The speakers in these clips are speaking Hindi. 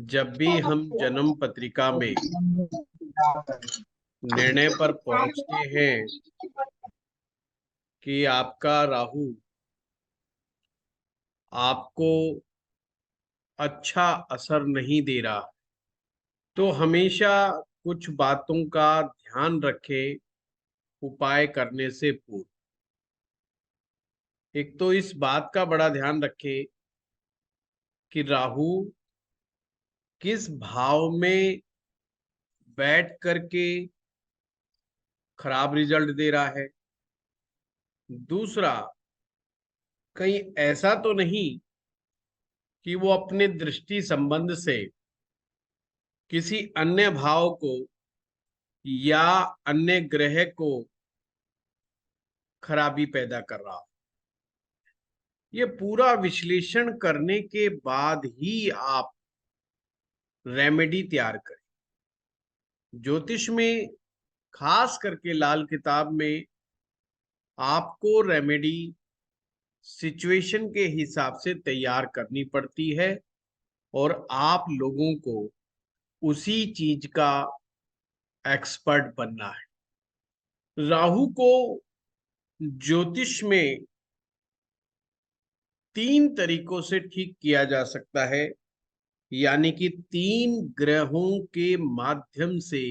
जब भी हम जन्म पत्रिका में निर्णय पर पहुंचते हैं कि आपका राहु आपको अच्छा असर नहीं दे रहा, तो हमेशा कुछ बातों का ध्यान रखें उपाय करने से पूर्व। एक तो इस बात का बड़ा ध्यान रखें कि राहु किस भाव में बैठ करके खराब रिजल्ट दे रहा है। दूसरा, कहीं ऐसा तो नहीं कि वो अपने दृष्टि संबंध से किसी अन्य भाव को या अन्य ग्रह को खराबी पैदा कर रहा हो। ये पूरा विश्लेषण करने के बाद ही आप रेमेडी तैयार करें। ज्योतिष में खास करके लाल किताब में आपको रेमेडी सिचुएशन के हिसाब से तैयार करनी पड़ती है और आप लोगों को उसी चीज का एक्सपर्ट बनना है। राहु को ज्योतिष में 3 तरीकों से ठीक किया जा सकता है, यानी कि 3 ग्रहों के माध्यम से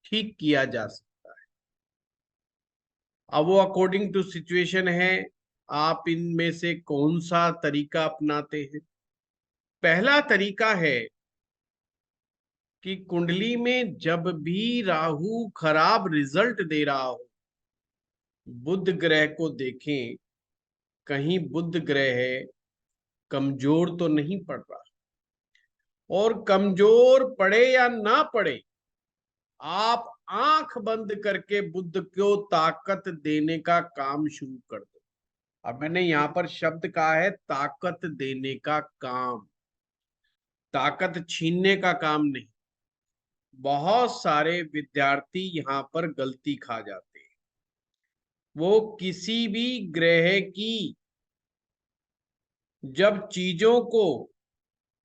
ठीक किया जा सकता है। अब वो अकॉर्डिंग टू सिचुएशन है, आप इनमें से कौन सा तरीका अपनाते हैं। पहला तरीका है कि कुंडली में जब भी राहु खराब रिजल्ट दे रहा हो, बुध ग्रह को देखें, कहीं बुध ग्रह है कमजोर तो नहीं पड़ रहा। और कमजोर पड़े या ना पड़े, आप आंख बंद करके बुध को ताकत देने का काम शुरू कर दो। अब मैंने यहां पर शब्द कहा है ताकत देने का काम, ताकत छीनने का काम नहीं। बहुत सारे विद्यार्थी यहां पर गलती खा जाते हैं। वो किसी भी ग्रह की जब चीजों को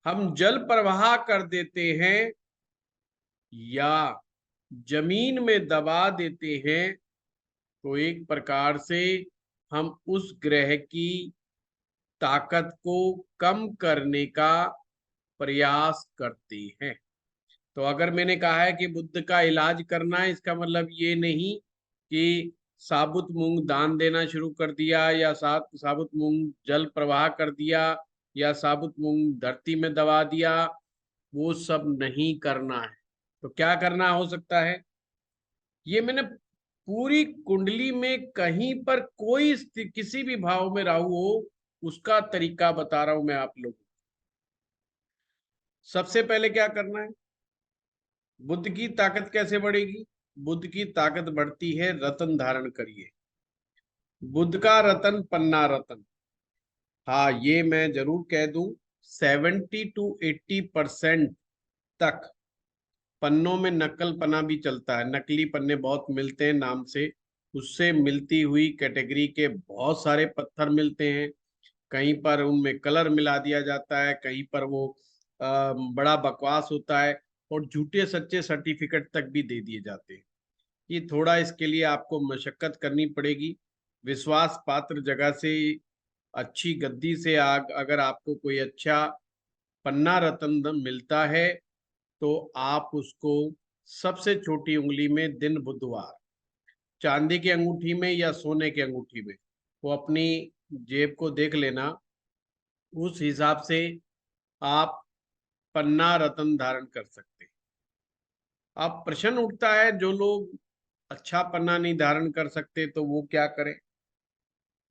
हम जल प्रवाह कर देते हैं या जमीन में दबा देते हैं, तो एक प्रकार से हम उस ग्रह की ताकत को कम करने का प्रयास करते हैं। तो अगर मैंने कहा है कि बुध का इलाज करना है, इसका मतलब ये नहीं कि साबुत मूंग दान देना शुरू कर दिया या साबुत मूंग जल प्रवाह कर दिया या साबुत मूंग धरती में दबा दिया। वो सब नहीं करना है। तो क्या करना हो सकता है, ये मैंने पूरी कुंडली में कहीं पर कोई किसी भी भाव में राहु हो उसका तरीका बता रहा हूं मैं आप लोगों को। सबसे पहले क्या करना है, बुद्ध की ताकत कैसे बढ़ेगी। बुद्ध की ताकत बढ़ती है रतन धारण करिए। बुद्ध का रतन पन्ना रतन, हाँ ये मैं जरूर कह दूं, 70 to 80% तक पन्नों में नकल पन्ना भी चलता है। नकली पन्ने बहुत मिलते हैं नाम से, उससे मिलती हुई कैटेगरी के बहुत सारे पत्थर मिलते हैं। कहीं पर उनमें कलर मिला दिया जाता है, कहीं पर वो बड़ा बकवास होता है और झूठे सच्चे सर्टिफिकेट तक भी दे दिए जाते हैं। ये थोड़ा इसके लिए आपको मशक्कत करनी पड़ेगी। विश्वास पात्र जगह से अच्छी गद्दी से अगर आपको कोई अच्छा पन्ना रत्न मिलता है तो आप उसको सबसे छोटी उंगली में दिन बुधवार चांदी की अंगूठी में या सोने की अंगूठी में, वो अपनी जेब को देख लेना, उस हिसाब से आप पन्ना रत्न धारण कर सकते हैं। अब प्रश्न उठता है, जो लोग अच्छा पन्ना नहीं धारण कर सकते तो वो क्या करें।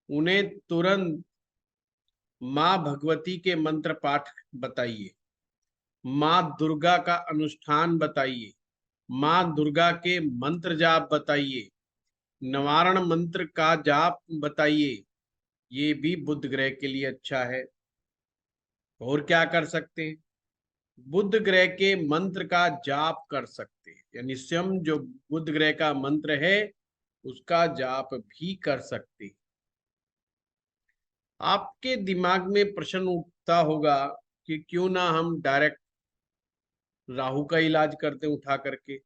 उन्हें तुरंत माँ भगवती के मंत्र पाठ बताइए, माँ दुर्गा का अनुष्ठान बताइए, माँ दुर्गा के मंत्र जाप बताइए, निवारण मंत्र का जाप बताइए। ये भी बुध ग्रह के लिए अच्छा है। और क्या कर सकते हैं, बुध ग्रह के मंत्र का जाप कर सकते हैं, यानी स्वयं जो बुध ग्रह का मंत्र है उसका जाप भी कर सकते हैं। आपके दिमाग में प्रश्न उठता होगा कि क्यों ना हम डायरेक्ट राहु का इलाज करते हैं उठा करके।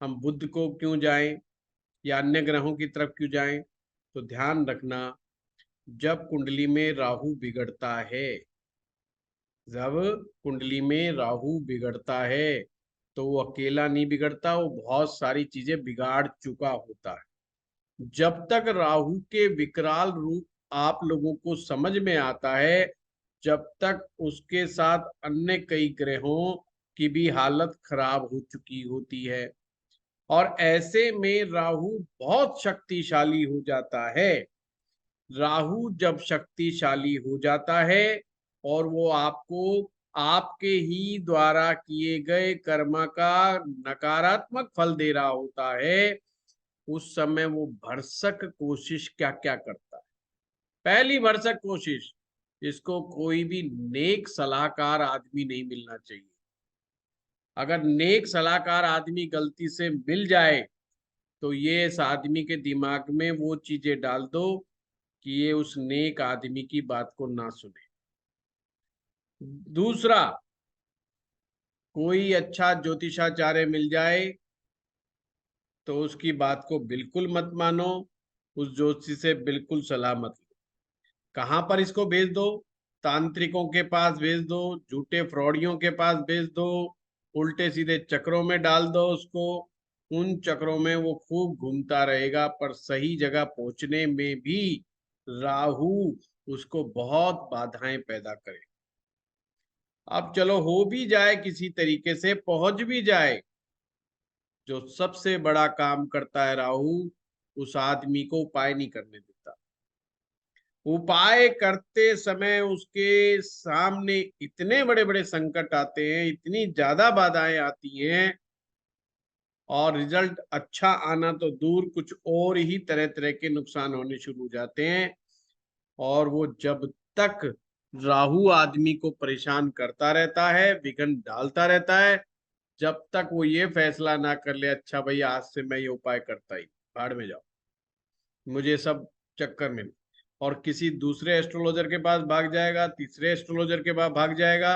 हम बुध को क्यों जाएं या अन्य ग्रहों की तरफ क्यों जाएं? तो ध्यान रखना, जब कुंडली में राहु बिगड़ता है, जब कुंडली में राहु बिगड़ता है, तो वो अकेला नहीं बिगड़ता, वो बहुत सारी चीजें बिगाड़ चुका होता है। जब तक राहु के विकराल रूप आप लोगों को समझ में आता है, जब तक उसके साथ अन्य कई ग्रहों की भी हालत खराब हो चुकी होती है, और ऐसे में राहु बहुत शक्तिशाली हो जाता है। राहु जब शक्तिशाली हो जाता है और वो आपको आपके ही द्वारा किए गए कर्म का नकारात्मक फल दे रहा होता है, उस समय वो भरसक कोशिश क्या क्या करता है। पहली भरसक कोशिश, इसको कोई भी नेक सलाहकार आदमी नहीं मिलना चाहिए। अगर नेक सलाहकार आदमी गलती से मिल जाए, तो ये इस आदमी के दिमाग में वो चीजें डाल दो कि ये उस नेक आदमी की बात को ना सुने। दूसरा, कोई अच्छा ज्योतिषाचार्य मिल जाए तो उसकी बात को बिल्कुल मत मानो, उस ज्योतिषी से बिल्कुल सलाह मत लो। कहां पर इसको भेज दो? तांत्रिकों के पास भेज दो, झूठे फ्रॉडियों के पास भेज दो, उल्टे सीधे चक्रों में डाल दो उसको। उन चक्रों में वो खूब घूमता रहेगा, पर सही जगह पहुंचने में भी राहु उसको बहुत बाधाएं पैदा करे। अब चलो हो भी जाए, किसी तरीके से पहुंच भी जाए, जो सबसे बड़ा काम करता है राहु, उस आदमी को उपाय नहीं करने देता। उपाय करते समय उसके सामने इतने बड़े बड़े संकट आते हैं, इतनी ज्यादा बाधाएं आती हैं, और रिजल्ट अच्छा आना तो दूर, कुछ और ही तरह तरह के नुकसान होने शुरू हो जाते हैं। और वो जब तक राहु आदमी को परेशान करता रहता है, विघ्न डालता रहता है, जब तक वो ये फैसला ना कर ले, अच्छा भाई आज से मैं ये उपाय करता ही, भाड़ में जाओ, मुझे सब चक्कर में नहीं। और किसी दूसरे एस्ट्रोलॉजर के पास भाग जाएगा, तीसरे एस्ट्रोलॉजर के पास भाग जाएगा।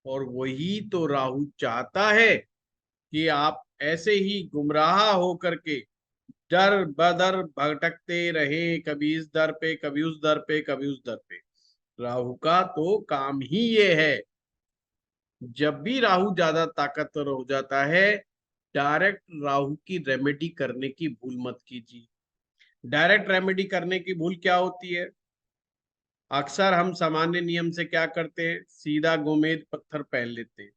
और वही तो राहु चाहता है कि आप ऐसे ही गुमराह हो करके दर बदर भटकते रहे, कभी इस दर पे, कभी उस दर पे, कभी उस दर पे। राहु का तो काम ही ये है। जब भी राहु ज्यादा ताकतवर हो जाता है, डायरेक्ट राहु की रेमेडी करने की भूल मत कीजिए। डायरेक्ट रेमेडी करने की भूल क्या होती है? अक्सर हम सामान्य नियम से क्या करते हैं, सीधा गोमेद पत्थर पहन लेते हैं।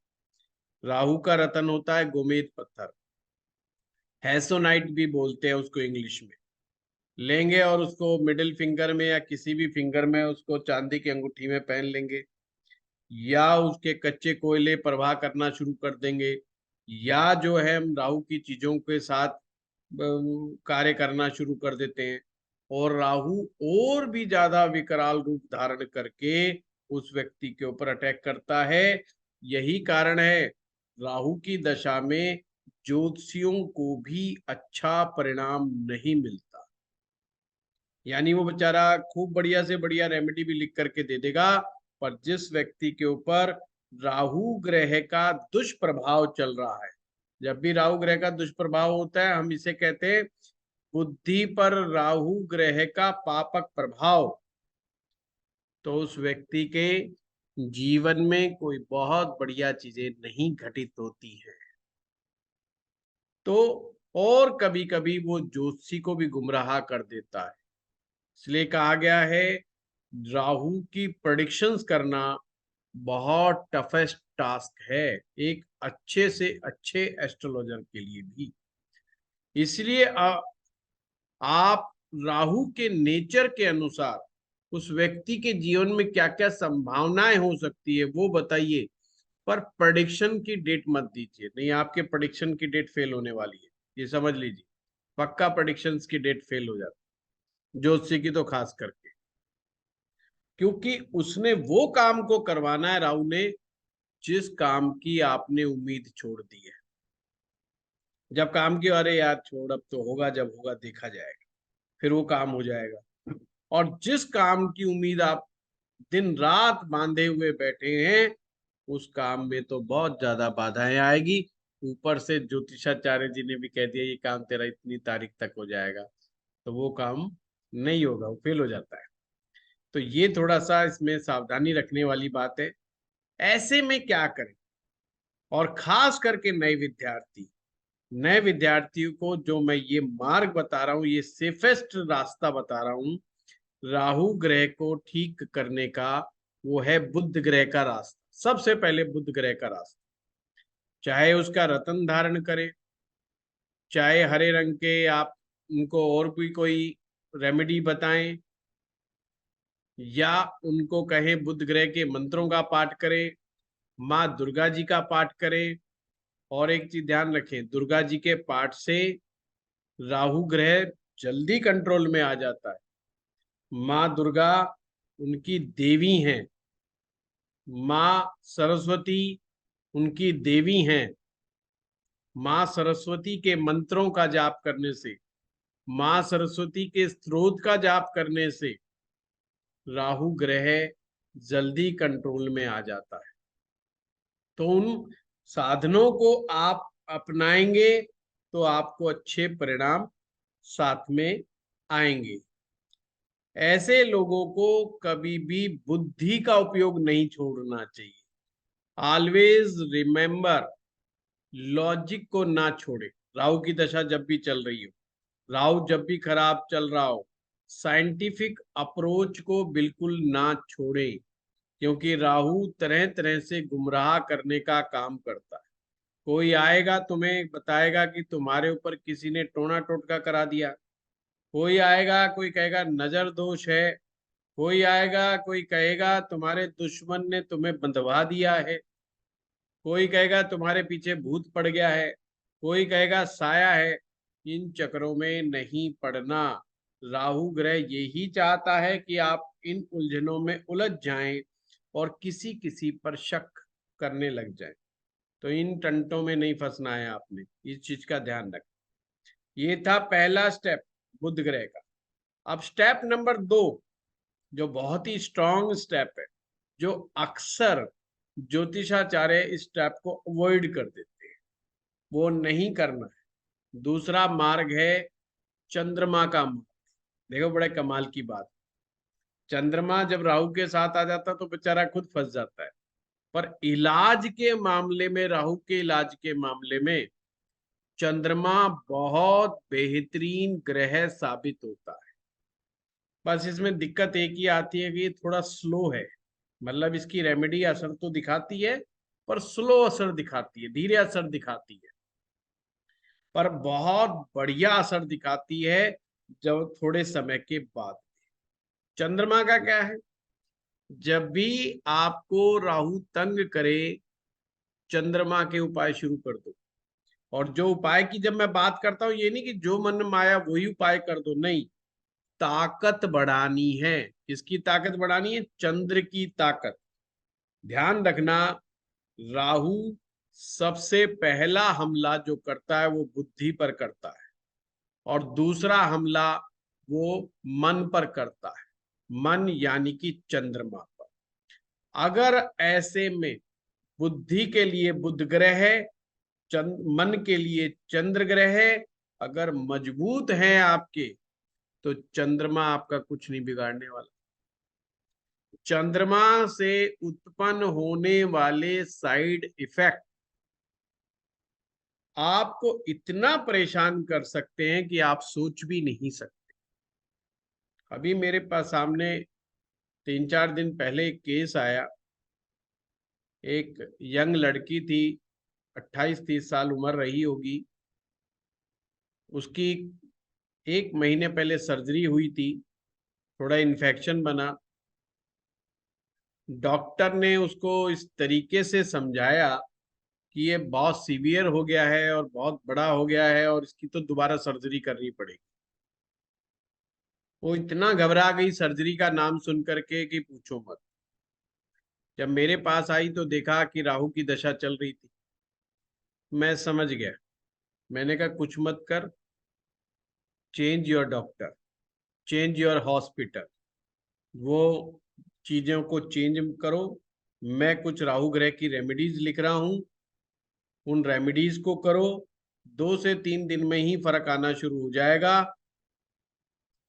राहु का रतन होता है गोमेद पत्थर, हैसोनाइट भी बोलते हैं उसको इंग्लिश में। लेंगे और उसको मिडिल फिंगर में या किसी भी फिंगर में उसको चांदी की अंगूठी में पहन लेंगे, या उसके कच्चे कोयले प्रवाह करना शुरू कर देंगे, या जो है हम राहु की चीजों के साथ कार्य करना शुरू कर देते हैं, और राहु और भी ज्यादा विकराल रूप धारण करके उस व्यक्ति के ऊपर अटैक करता है। यही कारण है राहु की दशा में ज्योतिषियों को भी अच्छा परिणाम नहीं मिलता। यानी वो बेचारा खूब बढ़िया से बढ़िया रेमेडी भी लिख करके दे देगा, पर जिस व्यक्ति के ऊपर राहु ग्रह का दुष्प्रभाव चल रहा है, जब भी राहु ग्रह का दुष्प्रभाव होता है, हम इसे कहते हैं बुद्धि पर राहु ग्रह का पापक प्रभाव, तो उस व्यक्ति के जीवन में कोई बहुत बढ़िया चीजें नहीं घटित होती है। तो और कभी कभी वो ज्योतिषी को भी गुमराह कर देता है। इसलिए कहा गया है राहु की प्रेडिक्शंस करना बहुत टफेस्ट टास्क है, एक अच्छे से अच्छे एस्ट्रोलॉजर के लिए भी। इसलिए आप राहु के नेचर के अनुसार उस व्यक्ति के जीवन में क्या क्या संभावनाएं हो सकती है वो बताइए, पर प्रेडिक्शन की डेट मत दीजिए, नहीं आपके प्रेडिक्शन की डेट फेल होने वाली है, ये समझ लीजिए। पक्का प्रेडिक्शंस की डेट फेल हो जाती है, ज्योतिषी की तो खास करके, क्योंकि उसने वो काम को करवाना है राहु ने जिस काम की आपने उम्मीद छोड़ दी है। जब काम की, अरे यार छोड़, अब तो होगा, जब होगा देखा जाएगा, फिर वो काम हो जाएगा। और जिस काम की उम्मीद आप दिन रात बांधे हुए बैठे हैं, उस काम में तो बहुत ज्यादा बाधाएं आएगी। ऊपर से ज्योतिषाचार्य जी ने भी कह दिया ये काम तेरा इतनी तारीख तक हो जाएगा, तो वो काम नहीं होगा, वो फेल हो जाता है। तो ये थोड़ा सा इसमें सावधानी रखने वाली बात है। ऐसे में क्या करें, और खास करके नए विद्यार्थियों को जो मैं ये मार्ग बता रहा हूँ, ये सेफेस्ट रास्ता बता रहा हूँ राहु ग्रह को ठीक करने का, वो है बुध ग्रह का रास्ता। सबसे पहले बुध ग्रह का रास्ता, चाहे उसका रत्न धारण करे, चाहे हरे रंग के आप उनको और भी कोई रेमेडी बताएं, या उनको कहें बुध ग्रह के मंत्रों का पाठ करें, माँ दुर्गा जी का पाठ करें। और एक चीज ध्यान रखें, दुर्गा जी के पाठ से राहु ग्रह जल्दी कंट्रोल में आ जाता है। माँ दुर्गा उनकी देवी हैं, माँ सरस्वती उनकी देवी हैं। माँ सरस्वती के मंत्रों का जाप करने से, माँ सरस्वती के स्त्रोत का जाप करने से राहु ग्रह जल्दी कंट्रोल में आ जाता है। तो उन साधनों को आप अपनाएंगे तो आपको अच्छे परिणाम साथ में आएंगे। ऐसे लोगों को कभी भी बुद्धि का उपयोग नहीं छोड़ना चाहिए। ऑलवेज रिमेंबर, लॉजिक को ना छोड़े। राहु की दशा जब भी चल रही हो, राहु जब भी खराब चल रहा हो, साइंटिफिक अप्रोच को बिल्कुल ना छोड़े, क्योंकि राहु तरह तरह से गुमराह करने का काम करता है। कोई आएगा तुम्हें बताएगा कि तुम्हारे ऊपर किसी ने टोना टोटका करा दिया, कोई आएगा कोई कहेगा नजर दोष है, कोई आएगा कोई कहेगा तुम्हारे दुश्मन ने तुम्हें बंधवा दिया है, कोई कहेगा तुम्हारे पीछे भूत पड़ गया है, कोई कहेगा साया है। इन चक्रों में नहीं पड़ना। राहु ग्रह यही चाहता है कि आप इन उलझनों में उलझ जाएं और किसी किसी पर शक करने लग जाएं। तो इन टंटों में नहीं फंसना है आपने, इस चीज का ध्यान रखें। ये था पहला स्टेप बुध ग्रह का। अब स्टेप नंबर 2, जो बहुत ही स्ट्रॉन्ग स्टेप है, जो अक्सर ज्योतिषाचार्य इस स्टेप को अवॉइड कर देते हैं, वो नहीं करना है। दूसरा मार्ग है चंद्रमा का मार्ग। देखो बड़े कमाल की बात, चंद्रमा जब राहु के साथ आ जाता तो बेचारा खुद फंस जाता है। पर इलाज के मामले में, राहु के इलाज के मामले में चंद्रमा बहुत बेहतरीन ग्रह साबित होता है। बस इसमें दिक्कत एक ही आती है कि ये थोड़ा स्लो है। मतलब इसकी रेमेडी असर तो दिखाती है, पर स्लो असर दिखाती है, धीरे असर दिखाती है, पर बहुत बढ़िया असर दिखाती है जब थोड़े समय के बाद। चंद्रमा का क्या है, जब भी आपको राहु तंग करे, चंद्रमा के उपाय शुरू कर दो। और जो उपाय की जब मैं बात करता हूं, ये नहीं कि जो मन में आया वही उपाय कर दो, नहीं। ताकत बढ़ानी है। किसकी ताकत बढ़ानी है? चंद्र की ताकत। ध्यान रखना, राहु सबसे पहला हमला जो करता है वो बुद्धि पर करता है, और दूसरा हमला वो मन पर करता है। मन यानी कि चंद्रमा पर। अगर ऐसे में बुद्धि के लिए बुध ग्रह है, मन के लिए चंद्र ग्रह है, अगर मजबूत है आपके, तो चंद्रमा आपका कुछ नहीं बिगाड़ने वाला। चंद्रमा से उत्पन्न होने वाले साइड इफेक्ट आपको इतना परेशान कर सकते हैं कि आप सोच भी नहीं सकते। अभी मेरे पास सामने 3-4 दिन पहले एक केस आया। एक यंग लड़की थी, 28-30 साल उम्र रही होगी। उसकी 1 महीने पहले सर्जरी हुई थी, थोड़ा इन्फेक्शन बना। डॉक्टर ने उसको इस तरीके से समझाया कि ये बहुत सीवियर हो गया है और बहुत बड़ा हो गया है और इसकी तो दोबारा सर्जरी करनी पड़ेगी। वो इतना घबरा गई सर्जरी का नाम सुन करके कि पूछो मत। जब मेरे पास आई तो देखा कि राहु की दशा चल रही थी। मैं समझ गया। मैंने कहा कुछ मत कर, change your doctor, change your hospital. वो चीजों को चेंज करो, मैं कुछ राहु ग्रह की रेमेडीज लिख रहा हूं, उन रेमेडीज को करो, 2 से 3 दिन में ही फर्क आना शुरू हो जाएगा।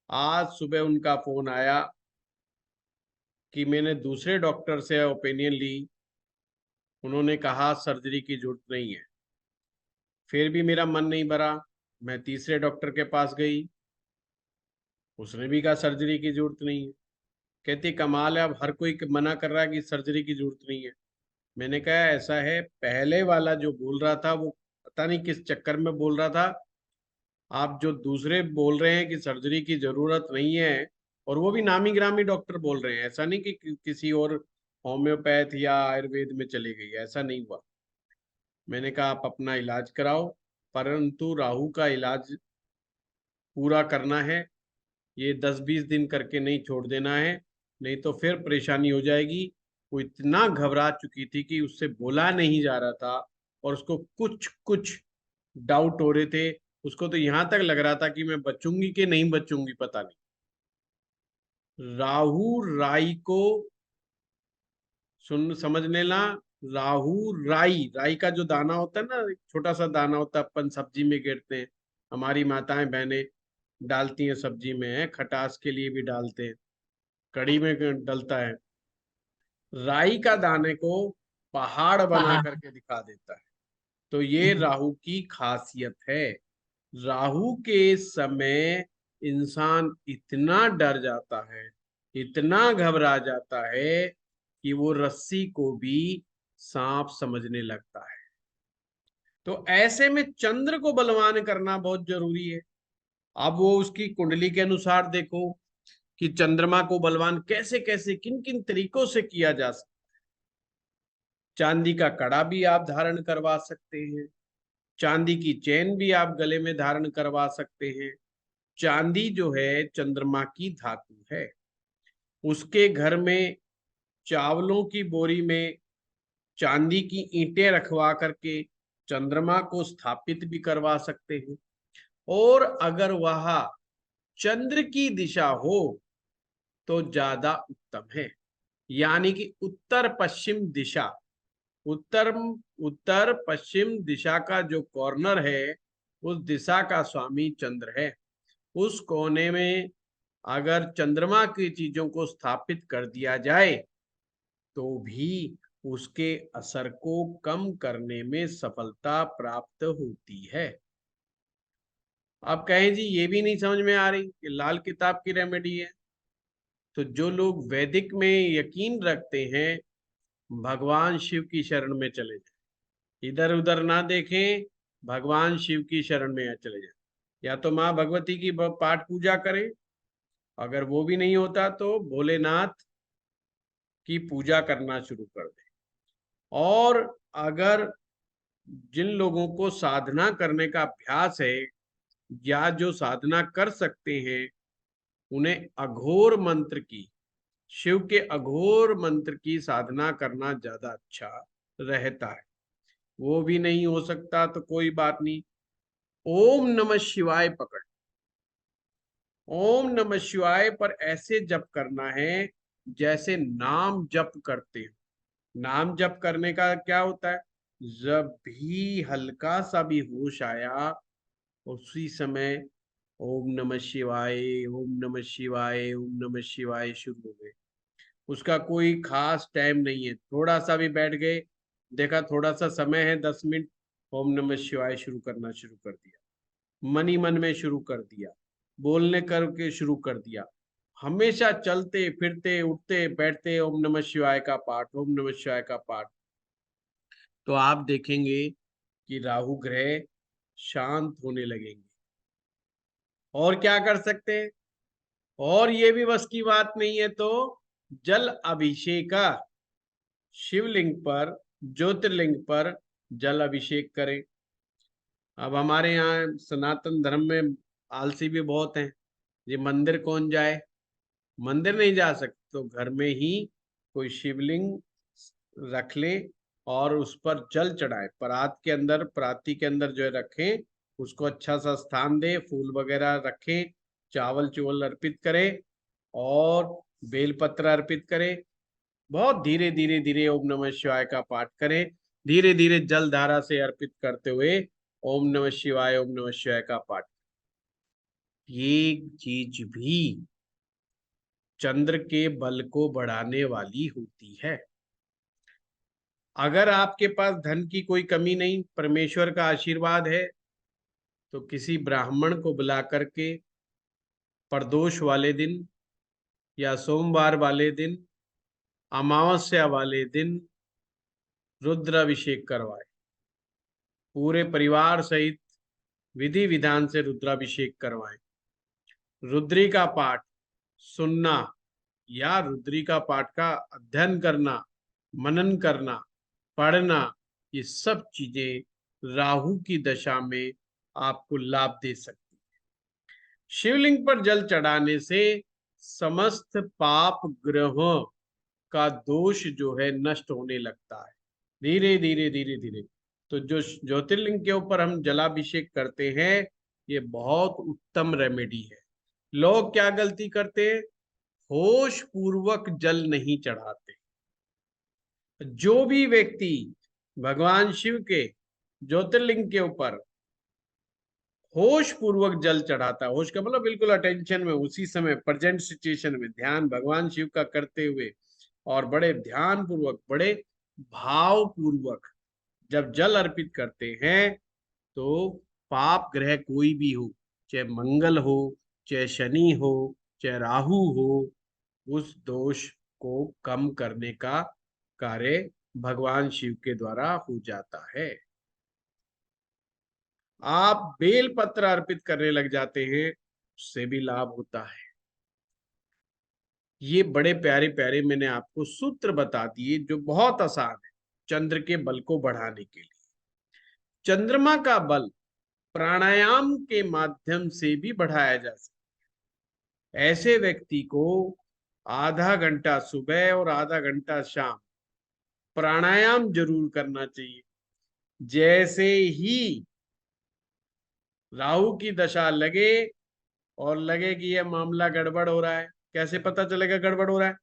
आज सुबह उनका फोन आया कि मैंने दूसरे डॉक्टर से ओपिनियन ली, उन्होंने कहा सर्जरी की जरूरत नहीं है। फिर भी मेरा मन नहीं भरा, मैं तीसरे डॉक्टर के पास गई, उसने भी कहा सर्जरी की जरूरत नहीं है। कहती कमाल है, अब हर कोई मना कर रहा है कि सर्जरी की जरूरत नहीं है। मैंने कहा ऐसा है, पहले वाला जो बोल रहा था वो पता नहीं किस चक्कर में बोल रहा था, आप जो दूसरे बोल रहे हैं कि सर्जरी की जरूरत नहीं है, और वो भी नामी ग्रामी डॉक्टर बोल रहे हैं, ऐसा नहीं कि किसी और होम्योपैथ या आयुर्वेद में चली गई, ऐसा नहीं हुआ। मैंने कहा आप अपना इलाज कराओ, परंतु राहु का इलाज पूरा करना है, ये 10-20 दिन करके नहीं छोड़ देना है, नहीं तो फिर परेशानी हो जाएगी। वो इतना घबरा चुकी थी कि उससे बोला नहीं जा रहा था, और उसको कुछ कुछ डाउट हो रहे थे। उसको तो यहां तक लग रहा था कि मैं बचूंगी कि नहीं बचूंगी पता नहीं। राहु राई को सुन समझ लेना, राहु राई, राई का जो दाना होता है ना, एक छोटा सा दाना होता है, अपन सब्जी में गिरते हैं, हमारी माताएं बहनें डालती हैं सब्जी में, है खटास के लिए भी डालते हैं, कढ़ी में डलता है। राई का दाने को पहाड़ बना पहाड़। करके दिखा देता है। तो ये राहु की खासियत है। राहु के समय इंसान इतना डर जाता है, इतना घबरा जाता है कि वो रस्सी को भी सांप समझने लगता है। तो ऐसे में चंद्र को बलवान करना बहुत जरूरी है। अब वो उसकी कुंडली के अनुसार देखो कि चंद्रमा को बलवान कैसे कैसे किन किन तरीकों से किया जा सकता। चांदी का कड़ा भी आप धारण करवा सकते हैं, चांदी की चेन भी आप गले में धारण करवा सकते हैं। चांदी जो है चंद्रमा की धातु है। उसके घर में चावलों की बोरी में चांदी की ईंटें रखवा करके चंद्रमा को स्थापित भी करवा सकते हैं। और अगर वह चंद्र की दिशा हो तो ज्यादा उत्तम है, यानी कि उत्तर पश्चिम दिशा, उत्तर उत्तर पश्चिम दिशा का जो कॉर्नर है, उस दिशा का स्वामी चंद्र है। उस कोने में अगर चंद्रमा की चीजों को स्थापित कर दिया जाए तो भी उसके असर को कम करने में सफलता प्राप्त होती है। आप कहें जी ये भी नहीं समझ में आ रही कि लाल किताब की रेमेडी है, तो जो लोग वैदिक में यकीन रखते हैं, भगवान शिव की शरण में चले जाएं, इधर उधर ना देखें, भगवान शिव की शरण में चले जाएं। या तो माँ भगवती की पाठ पूजा करें, अगर वो भी नहीं होता तो भोलेनाथ की पूजा करना शुरू कर दें। और अगर जिन लोगों को साधना करने का अभ्यास है या जो साधना कर सकते हैं, उन्हें अघोर मंत्र की, शिव के अघोर मंत्र की साधना करना ज्यादा अच्छा रहता है। वो भी नहीं हो सकता तो कोई बात नहीं, ओम नमः शिवाय पकड़, ओम नमः शिवाय पर ऐसे जप करना है जैसे नाम जप करते हो। नाम जप करने का क्या होता है, जब भी हल्का सा भी होश आया उसी समय ओम नमः शिवाय, ओम नमः शिवाय, ओम नमः शिवाय शुरू हो गए। उसका कोई खास टाइम नहीं है, थोड़ा सा भी बैठ गए, देखा थोड़ा सा समय है 10 मिनट, ओम नमः शिवाय शुरू करना शुरू कर दिया, मन ही मन में शुरू कर दिया, बोलने करके शुरू कर दिया। हमेशा चलते फिरते उठते बैठते ओम नमः शिवाय का पाठ, ओम नमः शिवाय का पाठ, तो आप देखेंगे कि राहु ग्रह शांत होने लगेंगे। और क्या कर सकते हैं, और ये भी बस की बात नहीं है तो जल अभिषेका, शिवलिंग पर, ज्योतिर्लिंग पर जल अभिषेक करें। अब हमारे यहाँ सनातन धर्म में आलसी भी बहुत हैं, ये मंदिर कौन जाए, मंदिर नहीं जा सकते तो घर में ही कोई शिवलिंग रख लें और उस पर जल चढ़ाए, परात के अंदर, पराती के अंदर जो है रखें, उसको अच्छा सा स्थान दे, फूल वगैरह रखें, चावल चुवल अर्पित करें और बेलपत्र अर्पित करें। बहुत धीरे धीरे धीरे ओम नमः शिवाय का पाठ करें, धीरे धीरे जल धारा से अर्पित करते हुए ओम नमः शिवाय, ओम नमः शिवाय का पाठ। ये चीज भी चंद्र के बल को बढ़ाने वाली होती है। अगर आपके पास धन की कोई कमी नहीं, परमेश्वर का आशीर्वाद है, तो किसी ब्राह्मण को बुला करके प्रदोष वाले दिन या सोमवार वाले दिन, अमावस्या वाले दिन रुद्राभिषेक करवाए। पूरे परिवार सहित विधि विधान से रुद्राभिषेक करवाएं। रुद्री का पाठ सुनना या रुद्री का पाठ का अध्ययन करना, मनन करना, पढ़ना, ये सब चीजें राहु की दशा में आपको लाभ दे सकती है। शिवलिंग पर जल चढ़ाने से समस्त पाप ग्रहों का दोष जो है नष्ट होने लगता है, धीरे धीरे धीरे धीरे। तो जो ज्योतिर्लिंग के ऊपर हम जलाभिषेक करते हैं, ये बहुत उत्तम रेमेडी है। लोग क्या गलती करते हैं, होश पूर्वक जल नहीं चढ़ाते। जो भी व्यक्ति भगवान शिव के ज्योतिर्लिंग के ऊपर होश पूर्वक जल चढ़ाता, होश का मतलब बिल्कुल अटेंशन में, उसी समय प्रेजेंट सिचुएशन में ध्यान भगवान शिव का करते हुए और बड़े ध्यान पूर्वक, बड़े भाव पूर्वक जब जल अर्पित करते हैं, तो पाप ग्रह कोई भी हो, चाहे मंगल हो, चाहे शनि हो, चाहे राहु हो, उस दोष को कम करने का कार्य भगवान शिव के द्वारा हो जाता है। आप बेल पत्र अर्पित करने लग जाते हैं, उससे भी लाभ होता है। ये बड़े प्यारे प्यारे मैंने आपको सूत्र बता दिए जो बहुत आसान है चंद्र के बल को बढ़ाने के लिए। चंद्रमा का बल प्राणायाम के माध्यम से भी बढ़ाया जा सकता है। ऐसे व्यक्ति को आधा घंटा सुबह और आधा घंटा शाम प्राणायाम जरूर करना चाहिए। जैसे ही राहु की दशा लगे और लगे कि यह मामला गड़बड़ हो रहा है, कैसे पता चलेगा गड़बड़ हो रहा है?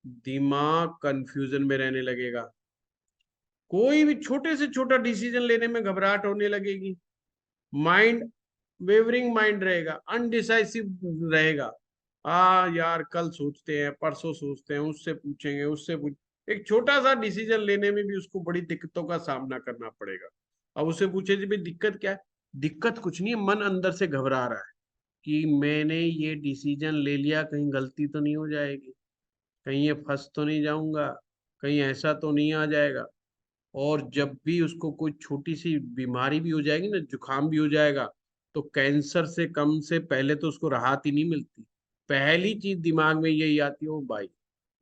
दिमाग कंफ्यूजन में रहने लगेगा, कोई भी छोटे से छोटा डिसीजन लेने में घबराहट होने लगेगी, माइंड वेवरिंग माइंड रहेगा, अनडिसाइसिव रहेगा। यार कल सोचते हैं, परसों सोचते हैं, उससे पूछेंगे, उससे पूछ, एक छोटा सा डिसीजन लेने में भी उसको बड़ी दिक्कतों का सामना करना पड़ेगा। अब उससे पूछे जी भाई दिक्कत क्या है? दिक्कत कुछ नहीं है, मन अंदर से घबरा रहा है कि मैंने ये डिसीजन ले लिया, कहीं गलती तो नहीं हो जाएगी, कहीं ये फंस तो नहीं जाऊंगा, कहीं ऐसा तो नहीं आ जाएगा। और जब भी उसको कोई छोटी सी बीमारी भी हो जाएगी ना, जुकाम भी हो जाएगा, तो कैंसर से कम से पहले तो उसको राहत ही नहीं मिलती। पहली चीज दिमाग में यही आती है, ओ भाई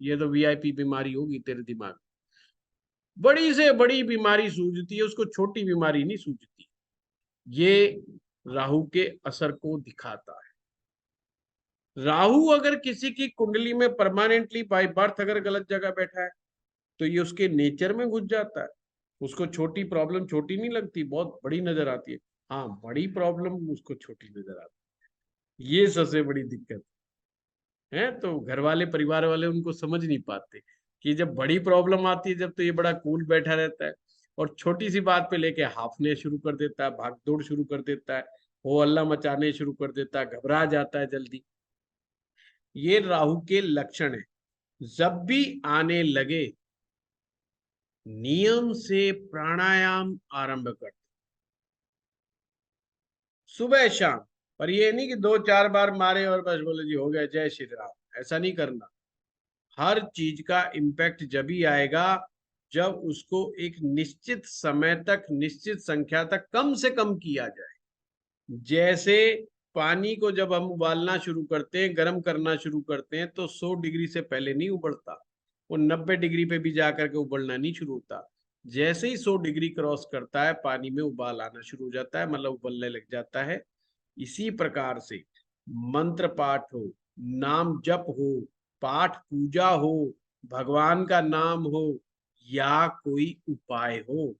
ये तो वीआईपी बीमारी होगी तेरे दिमाग में। बड़ी से बड़ी बीमारी सूझती है उसको, छोटी बीमारी नहीं सूझती। ये राहु के असर को दिखाता है। राहु अगर किसी की कुंडली में परमानेंटली बाय बर्थ अगर गलत जगह बैठा है, तो ये उसके नेचर में घुस जाता है। उसको छोटी प्रॉब्लम छोटी नहीं लगती, बहुत बड़ी नजर आती है। हाँ, बड़ी प्रॉब्लम उसको छोटी नजर आती है, ये सबसे बड़ी दिक्कत है। तो घर वाले, परिवार वाले उनको समझ नहीं पाते कि जब बड़ी प्रॉब्लम आती है, जब तो ये बड़ा कूल बैठा रहता है, और छोटी सी बात पे लेके हाफने शुरू कर देता है, भागदौड़ शुरू कर देता है, हो हल्ला मचाने शुरू कर देता है, घबरा जाता है जल्दी। ये राहु के लक्षण है। जब भी आने लगे, नियम से प्राणायाम आरंभ कर, सुबह शाम। पर ये नहीं कि दो चार बार मारे और बस बोले जी हो गया जय श्री राम, ऐसा नहीं करना। हर चीज का इम्पैक्ट जब ही आएगा जब उसको एक निश्चित समय तक, निश्चित संख्या तक कम से कम किया जाए। जैसे पानी को जब हम उबालना शुरू करते हैं, गर्म करना शुरू करते हैं, तो 100 डिग्री से पहले नहीं उबलता, वो 90 डिग्री पे भी जाकर के उबलना नहीं शुरू होता। जैसे ही 100 डिग्री क्रॉस करता है, पानी में उबाल आना शुरू हो जाता है, मतलब उबलने लग जाता है। इसी प्रकार से मंत्र पाठ हो, नाम जप हो, पाठ पूजा हो, भगवान का नाम हो, या कोई उपाय हो,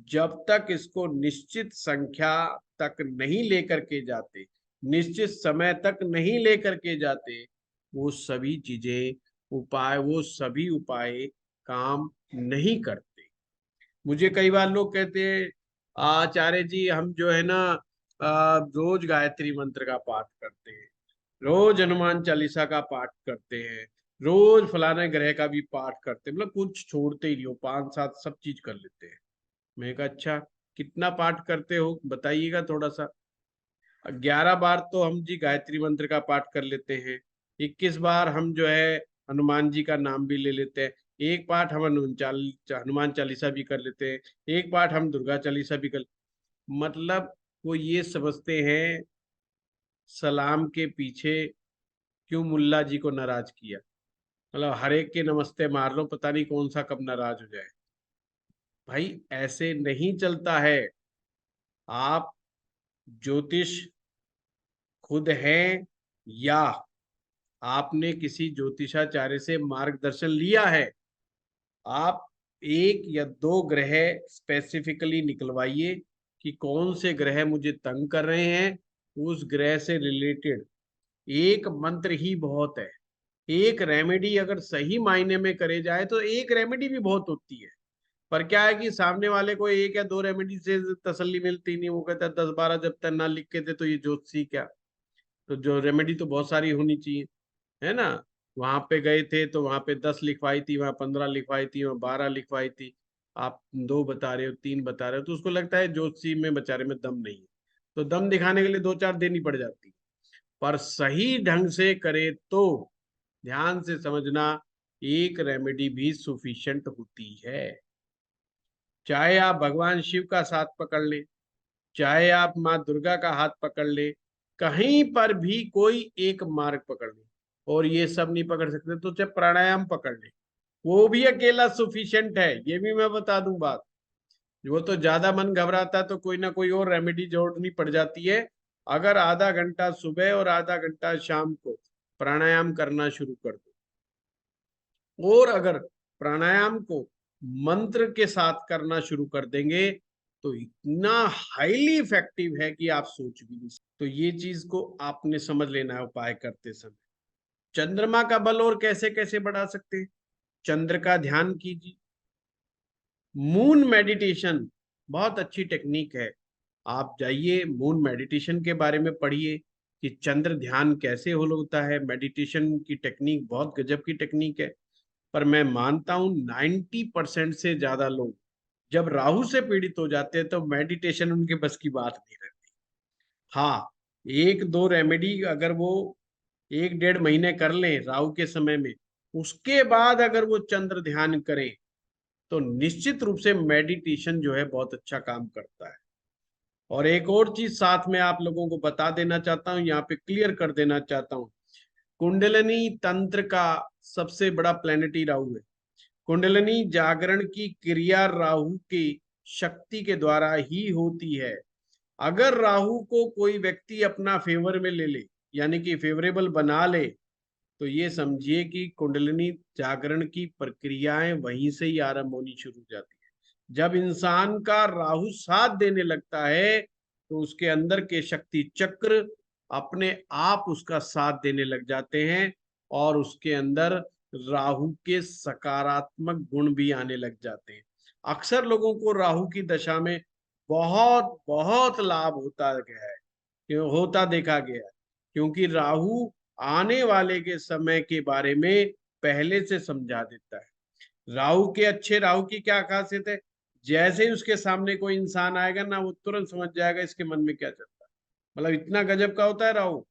जब तक इसको निश्चित संख्या तक नहीं लेकर के जाते, निश्चित समय तक नहीं लेकर के जाते, वो सभी चीजें उपाय, वो सभी उपाय काम नहीं करते। मुझे कई बार लोग कहते हैं आचार्य जी हम जो है ना रोज गायत्री मंत्र का पाठ करते हैं, रोज हनुमान चालीसा का पाठ करते हैं, रोज फलाने ग्रह का भी पाठ करते हैं, मतलब कुछ छोड़ते ही नहीं हो, 5-7 सब चीज कर लेते हैं। मैं कहा अच्छा कितना पाठ करते हो बताइएगा थोड़ा सा। 11 बार तो हम जी गायत्री मंत्र का पाठ कर लेते हैं, 21 बार हम जो है हनुमान जी का नाम भी ले लेते हैं, एक पाठ हम हनुमान चालीसा भी कर लेते हैं, एक पाठ हम दुर्गा चालीसा भी कर, मतलब वो ये समझते हैं सलाम के पीछे क्यों मुल्ला जी को नाराज किया, मतलब हर एक के नमस्ते मार लो, पता नहीं कौन सा कब नाराज हो जाए। भाई ऐसे नहीं चलता है। आप ज्योतिष खुद हैं या आपने किसी ज्योतिषाचार्य से मार्गदर्शन लिया है? आप एक या दो ग्रह स्पेसिफिकली निकलवाइए कि कौन से ग्रह मुझे तंग कर रहे हैं, उस ग्रह से रिलेटेड एक मंत्र ही बहुत है। एक रेमेडी अगर सही मायने में करे जाए तो एक रेमेडी भी बहुत होती है, पर क्या है कि सामने वाले को एक या दो रेमेडी से तसल्ली मिलती नहीं, वो कहता है 10-12 जब तक ना लिख के थे तो ये ज्योतिषी क्या। तो जो रेमेडी तो बहुत सारी होनी चाहिए, है ना। वहां पे गए थे तो वहां पे 10 लिखवाई थी, वहां 15 लिखवाई थी, वहां 12 लिखवाई थी, आप दो बता रहे हो, तीन बता रहे हो, तो उसको लगता है ज्योतिषी में बेचारे में दम नहीं है, तो दम दिखाने के लिए 2-4 देनी पड़ जाती है। पर सही ढंग से करे तो ध्यान से समझना, एक रेमेडी भी सुफिशिएंट होती है। चाहे आप भगवान शिव का साथ पकड़ ले, चाहे आप माँ दुर्गा का हाथ पकड़ ले, कहीं पर भी कोई एक मार्ग पकड़ ले, और ये सब नहीं पकड़ सकते तो चाहे प्राणायाम पकड़ ले, वो भी अकेला सुफिशिएंट है, ये भी मैं बता दूं बात। वो तो ज्यादा मन घबराता है तो कोई ना कोई और रेमेडी जोड़नी पड़ जाती है। अगर आधा घंटा सुबह और आधा घंटा शाम को प्राणायाम करना शुरू कर दो, और अगर प्राणायाम को मंत्र के साथ करना शुरू कर देंगे तो इतना हाईली इफेक्टिव है कि आप सोच भी नहीं सकते। तो ये चीज को आपने समझ लेना है उपाय करते समय। चंद्रमा का बल और कैसे कैसे बढ़ा सकते हैं? चंद्र का ध्यान कीजिए। मून मेडिटेशन बहुत अच्छी टेक्निक है, आप जाइए मून मेडिटेशन के बारे में पढ़िए कि चंद्र ध्यान कैसे होता है। मेडिटेशन की टेक्निक बहुत गजब की टेक्निक है। पर मैं मानता हूं 90% से ज्यादा लोग जब राहु से पीड़ित हो जाते हैं तो मेडिटेशन उनके बस की बात नहीं रहती। हाँ, एक दो रेमेडी अगर वो 1-1.5 महीने कर लें राहु के समय में, उसके बाद अगर वो चंद्र ध्यान करें तो निश्चित रूप से मेडिटेशन जो है बहुत अच्छा काम करता है। और एक और चीज साथ में आप लोगों को बता देना चाहता हूं, यहाँ पे क्लियर कर देना चाहता हूं, कुंडलिनी तंत्र का सबसे बड़ा प्लेनेटरी राहु है। कुंडलिनी जागरण की क्रिया राहु की शक्ति के द्वारा ही होती है। अगर राहु को कोई व्यक्ति अपना फेवर में ले ले, यानी कि फेवरेबल बना ले, तो ये समझिए कि कुंडलिनी जागरण की प्रक्रियाएं वहीं से ही आरंभ होनी शुरू हो जाती है। जब इंसान का राहु साथ देने लगता है तो उसके अंदर के शक्ति चक्र अपने आप उसका साथ देने लग जाते हैं, और उसके अंदर राहु के सकारात्मक गुण भी आने लग जाते हैं। अक्सर लोगों को राहु की दशा में बहुत बहुत लाभ होता गया है, होता देखा गया है, क्योंकि राहु आने वाले के समय के बारे में पहले से समझा देता है। राहु की क्या खासियत है, जैसे ही उसके सामने कोई इंसान आएगा ना, वो तुरंत समझ जाएगा इसके मन में क्या चलता है। मतलब इतना गजब का होता है राहु।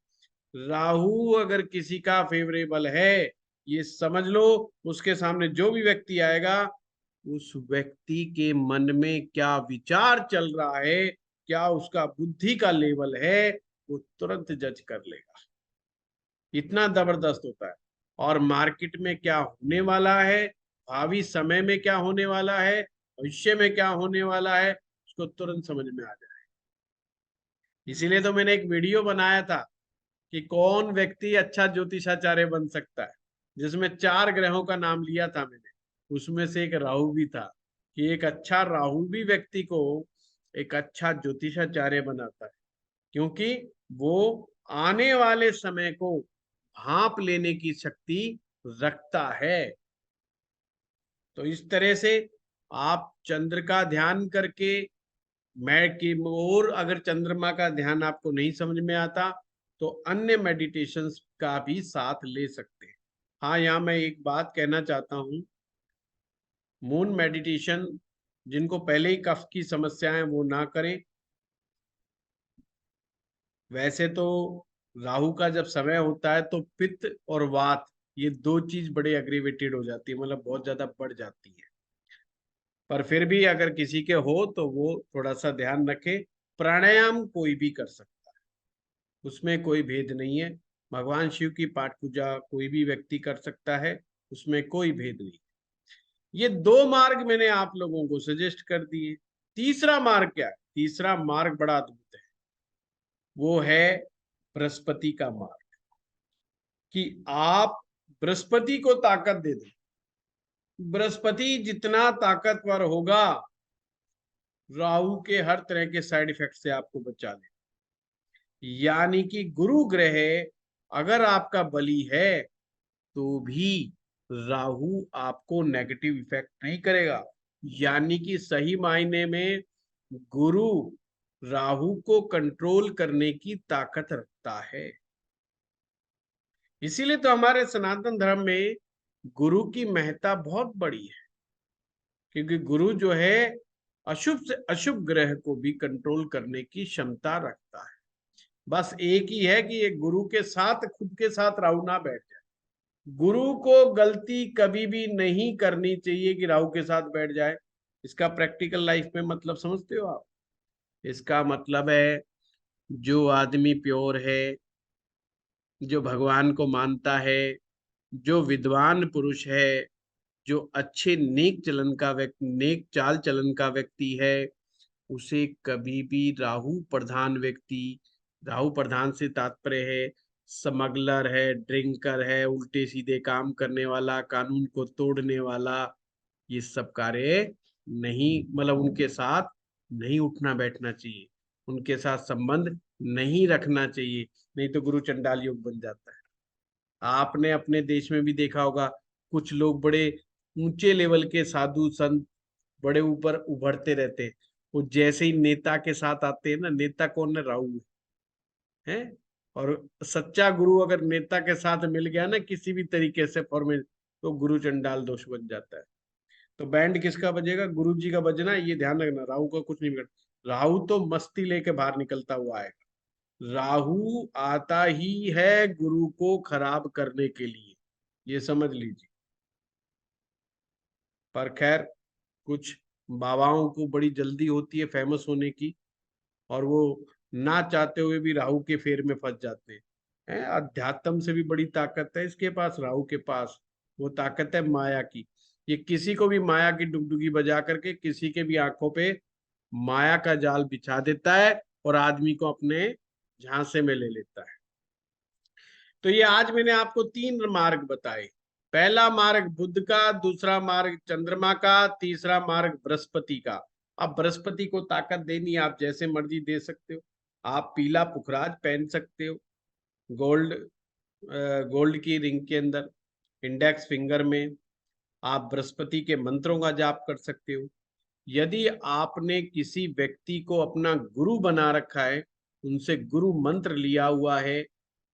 राहु अगर किसी का फेवरेबल है, ये समझ लो उसके सामने जो भी व्यक्ति आएगा, उस व्यक्ति के मन में क्या विचार चल रहा है, क्या उसका बुद्धि का लेवल है, वो तुरंत जज कर लेगा। इतना जबरदस्त होता है। और मार्केट में क्या होने वाला है, भावी समय में क्या होने वाला है, भविष्य में क्या होने वाला है, उसको तुरंत समझ में आ जाए। इसीलिए तो मैंने एक वीडियो बनाया था कि कौन व्यक्ति अच्छा ज्योतिषाचार्य बन सकता है, जिसमें 4 ग्रहों का नाम लिया था मैंने, उसमें से एक राहु भी था, कि एक अच्छा राहु भी व्यक्ति को एक अच्छा ज्योतिषाचार्य बनाता है, क्योंकि वो आने वाले समय को भांप लेने की शक्ति रखता है। तो इस तरह से आप चंद्र का ध्यान करके, मैं की और अगर चंद्रमा का ध्यान आपको नहीं समझ में आता तो अन्य मेडिटेशंस का भी साथ ले सकते हैं। हाँ, यहाँ मैं एक बात कहना चाहता हूँ, मून मेडिटेशन जिनको पहले ही कफ की समस्या है वो ना करें। वैसे तो राहु का जब समय होता है तो पित्त और वात, ये दो चीज बड़े एग्रीवेटेड हो जाती है, मतलब बहुत ज्यादा बढ़ जाती है। पर फिर भी अगर किसी के हो तो वो थोड़ा सा ध्यान रखे। प्राणायाम कोई भी कर सकता है, उसमें कोई भेद नहीं है। भगवान शिव की पाठ पूजा कोई भी व्यक्ति कर सकता है, उसमें कोई भेद नहीं। ये दो मार्ग मैंने आप लोगों को सजेस्ट कर दिए। तीसरा मार्ग क्या है? तीसरा मार्ग बड़ा अद्भुत है, वो है बृहस्पति का मार्ग। कि आप बृहस्पति को ताकत दे दें। बृहस्पति जितना ताकतवर होगा, राहु के हर तरह के साइड इफेक्ट से आपको बचा ले। यानी कि गुरु ग्रह अगर आपका बली है तो भी राहु आपको नेगेटिव इफेक्ट नहीं करेगा। यानी कि सही मायने में गुरु राहु को कंट्रोल करने की ताकत रखता है। इसीलिए तो हमारे सनातन धर्म में गुरु की महत्ता बहुत बड़ी है, क्योंकि गुरु जो है अशुभ से अशुभ ग्रह को भी कंट्रोल करने की क्षमता रखता है। बस एक ही है कि ये गुरु के साथ, खुद के साथ राहु ना बैठ जाए। गुरु को गलती कभी भी नहीं करनी चाहिए कि राहु के साथ बैठ जाए। इसका प्रैक्टिकल लाइफ में मतलब समझते हो आप? इसका मतलब है जो आदमी प्योर है, जो भगवान को मानता है, जो विद्वान पुरुष है, जो अच्छे नेक चलन का व्यक्ति, नेक चाल चलन का व्यक्ति है, उसे कभी भी राहु प्रधान व्यक्ति, राहु प्रधान से तात्पर्य है स्मगलर है, ड्रिंकर है, उल्टे सीधे काम करने वाला, कानून को तोड़ने वाला, ये सब कार्य नहीं, मतलब उनके साथ नहीं उठना बैठना चाहिए, उनके साथ संबंध नहीं रखना चाहिए, नहीं तो गुरु चंडाल योग बन जाता है। आपने अपने देश में भी देखा होगा, कुछ लोग बड़े ऊंचे लेवल के साधु संत बड़े ऊपर उभरते रहते हैं, वो जैसे ही नेता के साथ आते हैं ना, नेता कौन है? राहु है। और सच्चा गुरु अगर नेता के साथ मिल गया ना किसी भी तरीके से फॉर्मेट, तो गुरु चंडाल दोष बन जाता है। तो बैंड किसका बजेगा? गुरु जी का बजना है, ये ध्यान रखना। राहु का कुछ नहीं बिगड़ना। राहु तो मस्ती लेके बाहर निकलता हुआ आएगा। राहु आता ही है गुरु को खराब करने के लिए, ये समझ लीजिए। पर खैर, कुछ बाबाओं को बड़ी जल्दी होती है फेमस होने की, और वो ना चाहते हुए भी राहु के फेर में फंस जाते हैं। अध्यात्म से भी बड़ी ताकत है इसके पास, राहु के पास। वो ताकत है माया की। ये किसी को भी माया की डुगडुगी बजा करके किसी के भी आंखों पे माया का जाल बिछा देता है और आदमी को अपने झांसे में ले लेता है। तो ये आज मैंने आपको तीन मार्ग बताए। पहला मार्ग बुध का, दूसरा मार्ग चंद्रमा का, तीसरा मार्ग बृहस्पति का। अब बृहस्पति को ताकत देनी आप जैसे मर्जी दे सकते हो। आप पीला पुखराज पहन सकते हो, गोल्ड गोल्ड की रिंग के अंदर, इंडेक्स फिंगर में। आप बृहस्पति के मंत्रों का जाप कर सकते हो। यदि आपने किसी व्यक्ति को अपना गुरु बना रखा है, उनसे गुरु मंत्र लिया हुआ है,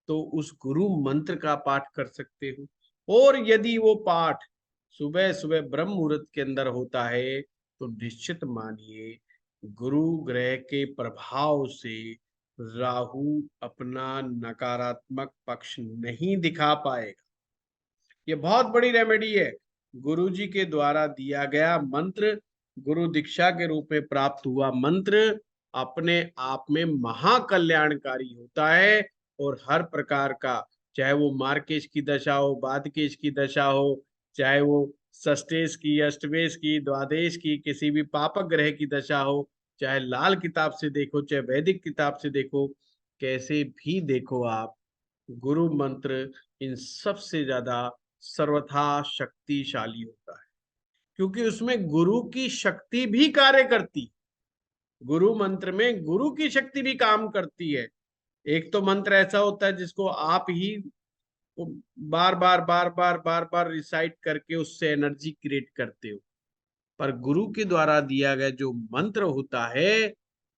तो उस गुरु मंत्र का पाठ कर सकते हो। और यदि वो पाठ सुबह सुबह ब्रह्म मुहूर्त के अंदर होता है, तो निश्चित मानिए गुरु ग्रह के प्रभाव से राहु अपना नकारात्मक पक्ष नहीं दिखा पाएगा। ये बहुत बड़ी रेमेडी है। गुरु जी के द्वारा दिया गया मंत्र, गुरु दीक्षा के रूप में प्राप्त हुआ मंत्र अपने आप में महाकल्याणकारी होता है। और हर प्रकार का, चाहे वो मार्केश की दशा हो, बादकेश की दशा हो, चाहे वो षष्टेश की, अष्टमेश की, द्वादश की, किसी भी पापक ग्रह की दशा हो, चाहे लाल किताब से देखो, चाहे वैदिक किताब से देखो, कैसे भी देखो आप, गुरु मंत्र इन सबसे ज्यादा सर्वथा शक्तिशाली होता है। क्योंकि उसमें गुरु की शक्ति भी कार्य करती, गुरु मंत्र में गुरु की शक्ति भी काम करती है। एक तो मंत्र ऐसा होता है जिसको आप ही वो बार बार बार बार बार बार रिसाइट करके उससे एनर्जी क्रिएट करते हो। पर गुरु के द्वारा दिया गया जो मंत्र होता है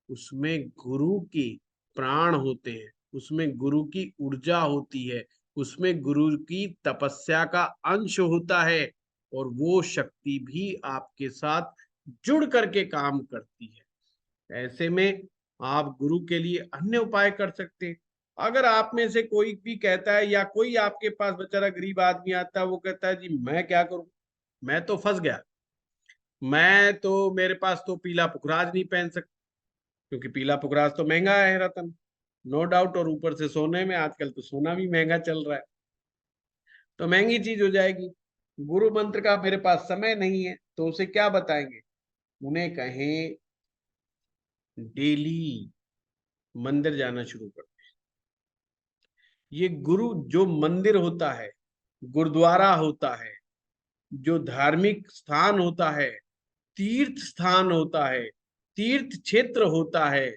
उसमें गुरु के प्राण होते हैं, उसमें गुरु की ऊर्जा होती है, उसमें गुरु की तपस्या का अंश होता है, और वो शक्ति भी आपके साथ जुड़ करके काम करती है। ऐसे में आप गुरु के लिए अन्य उपाय कर सकते हैं। अगर आप में से कोई भी कहता है, या कोई आपके पास बेचारा गरीब आदमी आता है, वो कहता है जी मैं क्या करूं, मैं तो फंस गया, मैं तो, मेरे पास तो पीला पुखराज नहीं पहन सकता, क्योंकि पीला पुखराज तो महंगा है रतन, नो डाउट, और ऊपर से सोने में, आजकल तो सोना भी महंगा चल रहा है, तो महंगी चीज हो जाएगी। गुरु मंत्र का मेरे पास समय नहीं है, तो उसे क्या बताएंगे? उन्हें कहें डेली मंदिर जाना शुरू कर। ये गुरु जो मंदिर होता है, गुरुद्वारा होता है, जो धार्मिक स्थान होता है, तीर्थ स्थान होता है, तीर्थ क्षेत्र होता है,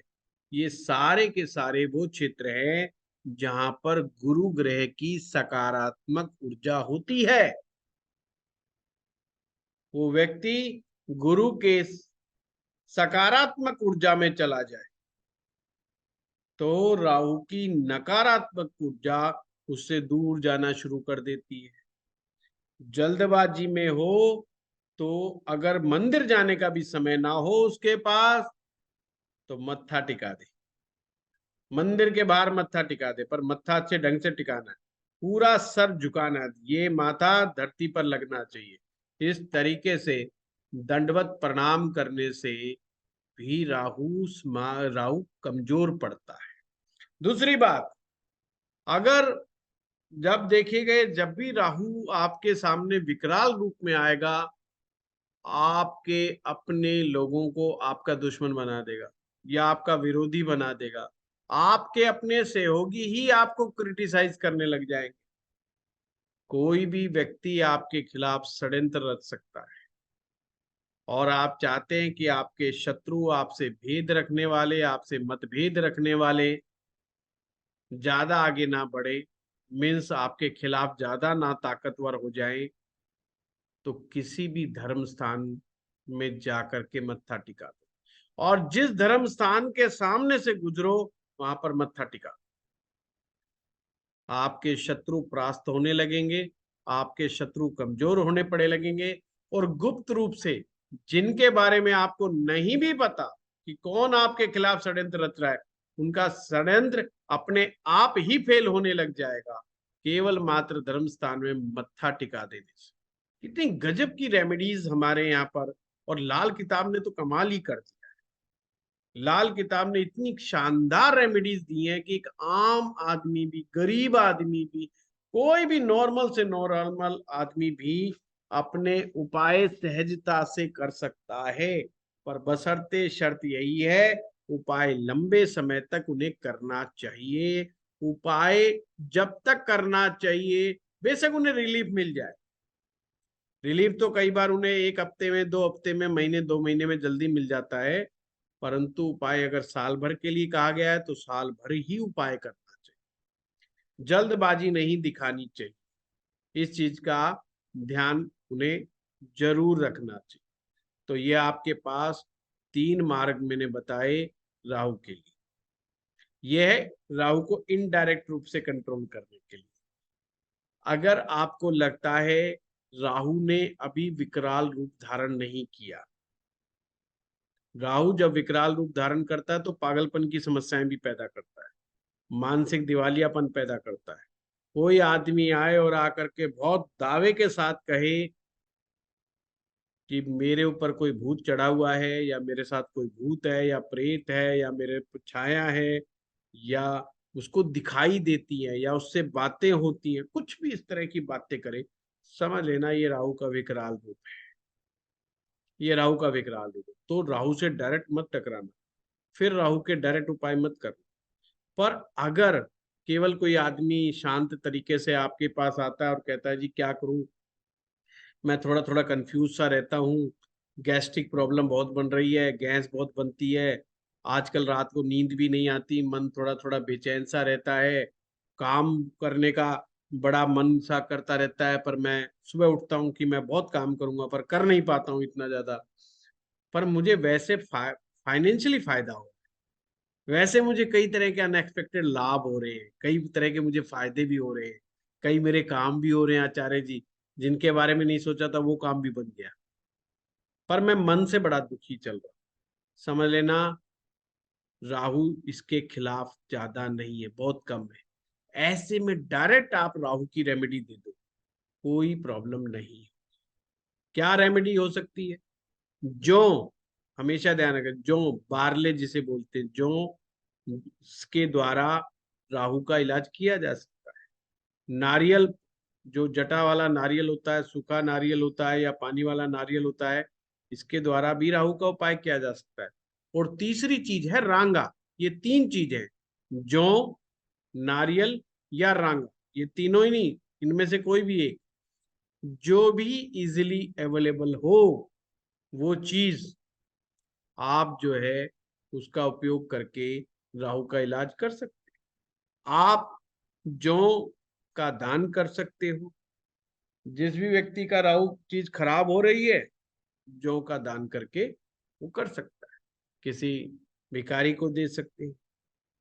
ये सारे के सारे वो क्षेत्र हैं जहां पर गुरु ग्रह की सकारात्मक ऊर्जा होती है। वो व्यक्ति गुरु के सकारात्मक ऊर्जा में चला जाए तो राहु की नकारात्मक ऊर्जा उससे दूर जाना शुरू कर देती है। जल्दबाजी में हो तो अगर मंदिर जाने का भी समय ना हो उसके पास, तो मत्था टिका दे, मंदिर के बाहर मत्था टिका दे, पर मत्था अच्छे ढंग से टिकाना है, पूरा सर झुकाना है, ये माथा धरती पर लगना चाहिए। इस तरीके से दंडवत प्रणाम करने से भी राहु कमजोर पड़ता है। दूसरी बात, अगर जब देखे गए, जब भी राहु आपके सामने विकराल रूप में आएगा, आपके अपने लोगों को आपका दुश्मन बना देगा या आपका विरोधी बना देगा। आपके अपने सहयोगी ही आपको क्रिटिसाइज करने लग जाएंगे। कोई भी व्यक्ति आपके खिलाफ षड्यंत्र रच सकता है, और आप चाहते हैं कि आपके शत्रु, आपसे भेद रखने वाले, आपसे मतभेद रखने वाले ज्यादा आगे ना बढ़े, मीन्स आपके खिलाफ ज्यादा ना ताकतवर हो जाए, तो किसी भी धर्म स्थान में जाकर के मत्था टिका दो, और जिस धर्म स्थान के सामने से गुजरो वहां पर मत्था टिका। आपके शत्रु परास्त होने लगेंगे, आपके शत्रु कमजोर होने पड़े लगेंगे, और गुप्त रूप से जिनके बारे में आपको नहीं भी पता कि कौन आपके खिलाफ षड्यंत्र रच रहा है, उनका षड्यंत्र अपने आप ही फेल होने लग जाएगा, केवल मात्र धर्म स्थान में मत्था टिका देने से। कितनी गजब की रेमेडीज हमारे यहाँ पर, और लाल किताब ने तो कमाल ही कर दिया। लाल किताब ने इतनी शानदार रेमेडीज दी हैं कि एक आम आदमी भी, गरीब आदमी भी, कोई भी नॉर्मल से नॉर्मल आदमी भी अपने उपाय सहजता से कर सकता है, पर बशर्ते शर्त यही है, उपाय लंबे समय तक उन्हें करना चाहिए। उपाय जब तक करना चाहिए, बेशक उन्हें रिलीफ मिल जाए, रिलीफ तो कई बार उन्हें 1 हफ्ते में, 2 हफ्ते में, महीने 2 महीने में जल्दी मिल जाता है, परंतु उपाय अगर साल भर के लिए कहा गया है तो साल भर ही उपाय करना चाहिए, जल्दबाजी नहीं दिखानी चाहिए। इस चीज का ध्यान उन्हें जरूर रखना चाहिए। तो ये आपके पास 3 मार्ग मैंने बताए राहु के लिए। यह है राहु को इनडायरेक्ट रूप से कंट्रोल करने के लिए। अगर आपको लगता है राहु ने अभी विकराल रूप धारण नहीं किया, राहु जब विकराल रूप धारण करता है तो पागलपन की समस्याएं भी पैदा करता है, मानसिक दिवालियापन पैदा करता है। कोई आदमी आए और आकर के बहुत दावे के साथ कहे कि मेरे ऊपर कोई भूत चढ़ा हुआ है, या मेरे साथ कोई भूत है, या प्रेत है, या मेरे छाया है, या उसको दिखाई देती है, या उससे बातें होती हैं, कुछ भी इस तरह की बातें करे, समझ लेना ये राहु का विकराल रूप है, ये राहु का विकराल रूप है। तो राहु से डायरेक्ट मत टकराना, फिर राहु के डायरेक्ट उपाय मत करना। पर अगर केवल कोई आदमी शांत तरीके से आपके पास आता है और कहता है जी क्या करूं, मैं थोड़ा थोड़ा कंफ्यूज सा रहता हूँ, गैस्ट्रिक प्रॉब्लम बहुत बन रही है, गैस बहुत बनती है, आजकल रात को नींद भी नहीं आती, मन थोड़ा थोड़ा बेचैन सा रहता है, काम करने का बड़ा मन सा करता रहता है, पर मैं सुबह उठता हूँ कि मैं बहुत काम करूंगा पर कर नहीं पाता हूँ इतना ज्यादा। पर मुझे वैसे फाइनेंशियली फायदा हो, वैसे मुझे कई तरह के अनएक्सपेक्टेड लाभ हो रहे हैं, कई तरह के मुझे फायदे भी हो रहे हैं, कई मेरे काम भी हो रहे हैं आचार्य जी, जिनके बारे में नहीं सोचा था वो काम भी बन गया। पर मैं मन से बड़ा दुखी चल रहा हूं। समझ लेना, राहु इसके खिलाफ ज्यादा नहीं है, बहुत कम है। ऐसे में डायरेक्ट आप राहु की रेमेडी दे दो, कोई प्रॉब्लम नहीं है। क्या रेमेडी हो सकती है? जो, हमेशा ध्यान रखें, जो बारले जिसे बोलते हैं, जो इसके द्वारा राहु का इलाज किया जा सकता है। नारियल, जो जटा वाला नारियल होता है, सूखा नारियल होता है या पानी वाला नारियल होता है, इसके द्वारा भी राहु का उपाय किया जा सकता है। और तीसरी चीज है रांगा। ये तीन चीज है, जो, नारियल या रांगा, ये तीनों ही नहीं, इनमें से कोई भी एक, जो भी इजिली अवेलेबल हो वो चीज आप जो है उसका उपयोग करके राहु का इलाज कर सकते हैं। आप जौ का दान कर सकते हो, जिस भी व्यक्ति का राहु चीज खराब हो रही है, जौ का दान करके वो कर सकता है। किसी भिखारी को दे सकते हैं,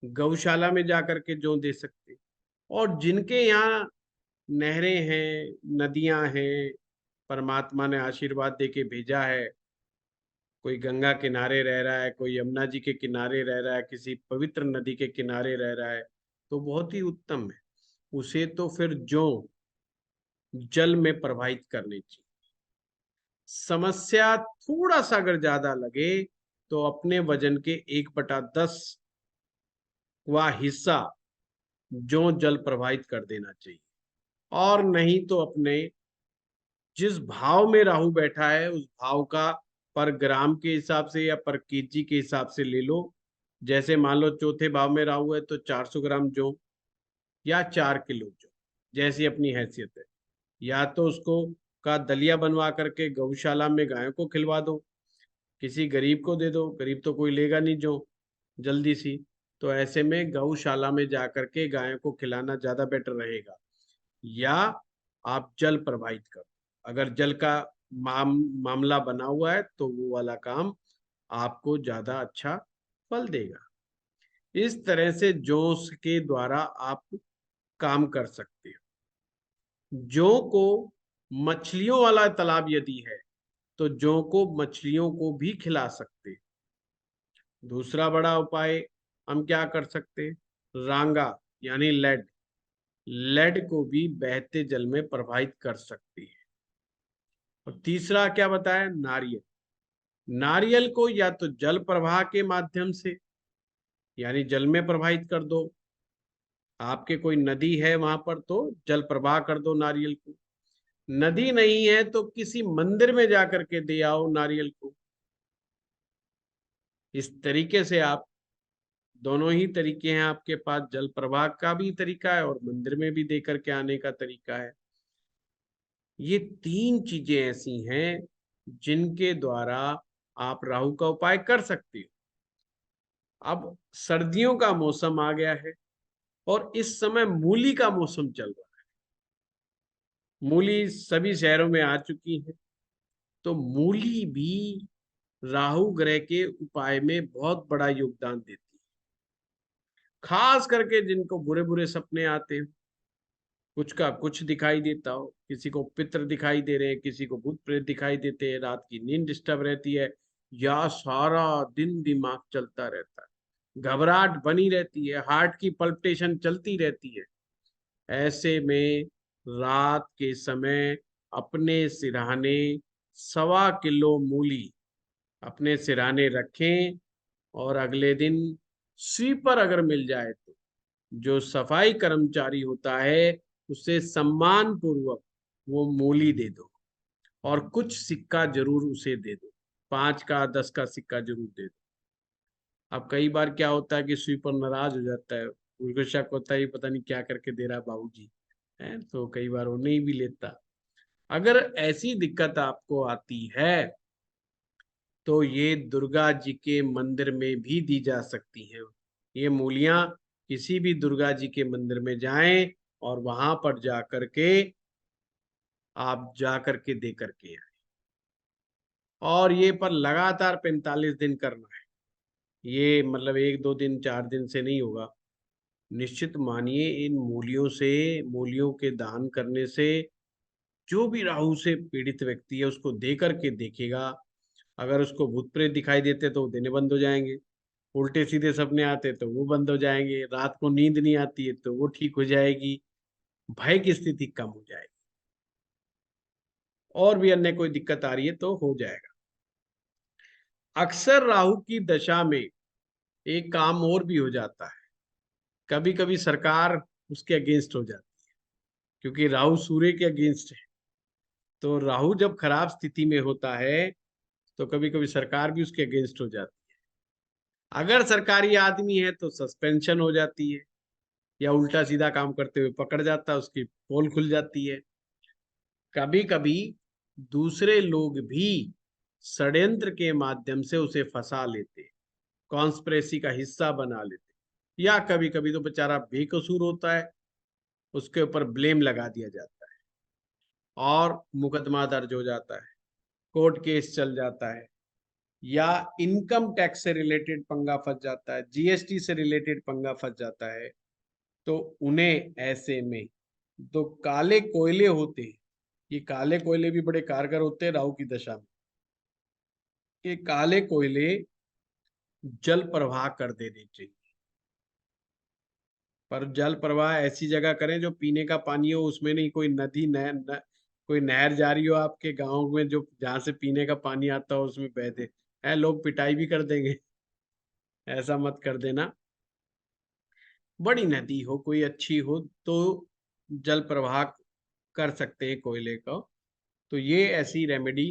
गौशाला में जा करके जौ दे सकते हैं। और जिनके यहाँ नहरें हैं, नदियां हैं, परमात्मा ने आशीर्वाद दे के भेजा है, कोई गंगा किनारे रह रहा है, कोई यमुना जी के किनारे रह रहा है, किसी पवित्र नदी के किनारे रह रहा है, तो बहुत ही उत्तम है। उसे तो फिर जो जल में प्रवाहित करनी चाहिए। समस्या थोड़ा सा अगर ज्यादा लगे तो अपने वजन के 1/10 वा हिस्सा जो जल प्रवाहित कर देना चाहिए। और नहीं तो अपने जिस भाव में राहु बैठा है उस भाव का पर ग्राम के हिसाब से या पर केजी के हिसाब से ले लो। जैसे मान लो चौथे भाव में राहु है तो 400 ग्राम जौ या 4 किलो जौ, जैसी अपनी हैसियत है। या तो उसको का दलिया बनवा करके गौशाला में गायों को खिलवा दो, किसी गरीब को दे दो, गरीब तो कोई लेगा नहीं जो जल्दी सी। तो ऐसे में गौशाला में जा करके गायों को खिलाना ज्यादा बेटर रहेगा। या आप जल प्रवाहित करो, अगर जल का मामला बना हुआ है तो वो वाला काम आपको ज्यादा अच्छा फल देगा। इस तरह से जोश के द्वारा आप काम कर सकते हो। जौ को, मछलियों वाला तालाब यदि है तो जौ को मछलियों को भी खिला सकते हैं। दूसरा बड़ा उपाय हम क्या कर सकते हैं? रांगा यानी लेड, लेड को भी बहते जल में प्रवाहित कर सकती है। और तीसरा क्या बताया? नारियल। नारियल को या तो जल प्रवाह के माध्यम से, यानी जल में प्रवाहित कर दो, आपके कोई नदी है वहां पर तो जल प्रवाह कर दो नारियल को। नदी नहीं है तो किसी मंदिर में जाकर के दे आओ नारियल को। इस तरीके से आप, दोनों ही तरीके हैं आपके पास, जल प्रवाह का भी तरीका है और मंदिर में भी दे करके आने का तरीका है। ये तीन चीजें ऐसी हैं जिनके द्वारा आप राहु का उपाय कर सकते हो। अब सर्दियों का मौसम आ गया है और इस समय मूली का मौसम चल रहा है। मूली सभी शहरों में आ चुकी है, तो मूली भी राहु ग्रह के उपाय में बहुत बड़ा योगदान देती है। खास करके जिनको बुरे बुरे सपने आते हैं, कुछ का कुछ दिखाई देता हो, किसी को पितर दिखाई दे रहे हैं, किसी को भूत प्रेत दिखाई देते हैं, रात की नींद डिस्टर्ब रहती है, या सारा दिन दिमाग चलता रहता है, घबराहट बनी रहती है, हार्ट की पल्पिटेशन चलती रहती है, ऐसे में रात के समय अपने सिरहाने 1.25 किलो मूली अपने सिरहाने रखें। और अगले दिन स्वीपर अगर मिल जाए तो जो सफाई कर्मचारी होता है उसे सम्मान पूर्वक वो मूली दे दो, और कुछ सिक्का जरूर उसे दे दो, 5 का 10 का सिक्का जरूर दे दो। अब कई बार क्या होता है कि स्वीपर नाराज हो जाता है, उसको शक होता है पता नहीं क्या करके दे रहा बाबूजी है, तो कई बार वो नहीं भी लेता। अगर ऐसी दिक्कत आपको आती है तो ये दुर्गा जी के मंदिर में भी दी जा सकती हैं। ये मूलियां किसी भी दुर्गा जी के मंदिर में जाएं, और वहां पर जा करके आप जा करके दे करके आए। और ये पर लगातार 45 दिन करना है। ये मतलब 1 2 दिन 4 दिन से नहीं होगा। निश्चित मानिए इन मूलियों से, मूलियों के दान करने से जो भी राहु से पीड़ित व्यक्ति है उसको दे करके देखेगा। अगर उसको भूत प्रेत दिखाई देते तो वो देने बंद हो जाएंगे, उल्टे सीधे सपने आते तो वो बंद हो जाएंगे, रात को नींद नहीं आती है तो वो ठीक हो जाएगी, भय की स्थिति कम हो जाएगी, और भी अन्य कोई दिक्कत आ रही है तो हो जाएगा। अक्सर राहु की दशा में एक काम और भी हो जाता है, कभी कभी सरकार उसके अगेंस्ट हो जाती है, क्योंकि राहु सूर्य के अगेंस्ट है। तो राहु जब खराब स्थिति में होता है तो कभी कभी सरकार भी उसके अगेंस्ट हो जाती है। अगर सरकारी आदमी है तो सस्पेंशन हो जाती है, या उल्टा सीधा काम करते हुए पकड़ जाता है, उसकी पोल खुल जाती है। कभी कभी दूसरे लोग भी षड्यंत्र के माध्यम से उसे फंसा लेते, कॉन्स्पिरेसी का हिस्सा बना लेते, या कभी कभी तो बेचारा बेकसूर होता है, उसके ऊपर ब्लेम लगा दिया जाता है और मुकदमा दर्ज हो जाता है, कोर्ट केस चल जाता है, या इनकम टैक्स से रिलेटेड पंगा फंस जाता है, जीएसटी से रिलेटेड पंगा फंस जाता है। तो उन्हें ऐसे में तो काले कोयले होते हैं, ये काले कोयले भी बड़े कारगर होते हैं राहु की दशा में। ये काले कोयले जल प्रवाह कर देने चाहिए, पर जल प्रवाह ऐसी जगह करें जो पीने का पानी हो, उसमें नहीं कोई नदी कोई नहर जा रही हो आपके गांव में जो जहां से पीने का पानी आता हो उसमें बह दे, है लोग पिटाई भी कर देंगे। ऐसा मत कर देना। बड़ी नदी हो कोई अच्छी हो तो जल प्रवाह कर सकते हैं कोयले का। तो ये ऐसी रेमेडी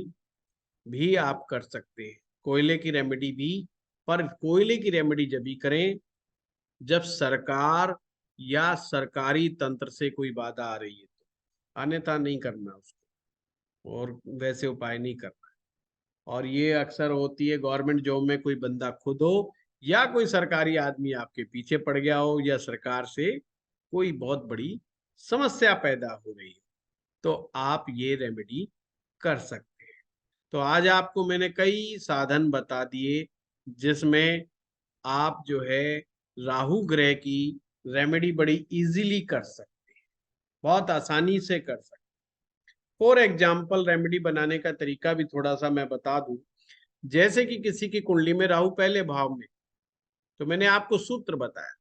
भी आप कर सकते हैं, कोयले की रेमेडी भी। पर कोयले की रेमेडी जब भी करें जब सरकार या सरकारी तंत्र से कोई बाधा आ रही है, तो अन्यथा नहीं करना उसको, और वैसे उपाय नहीं करना। और ये अक्सर होती है गवर्नमेंट जॉब में, कोई बंदा खुद हो या कोई सरकारी आदमी आपके पीछे पड़ गया हो, या सरकार से कोई बहुत बड़ी समस्या पैदा हो रही है, तो आप ये रेमेडी कर सकते हैं। तो आज आपको मैंने कई साधन बता दिए जिसमें आप जो है राहु ग्रह की रेमेडी बड़ी इजीली कर सकते हैं, बहुत आसानी से कर सकते हैं। फॉर एग्जाम्पल रेमेडी बनाने का तरीका भी थोड़ा सा मैं बता दूं। जैसे कि किसी की कुंडली में राहु पहले भाव में, तो मैंने आपको सूत्र बताया,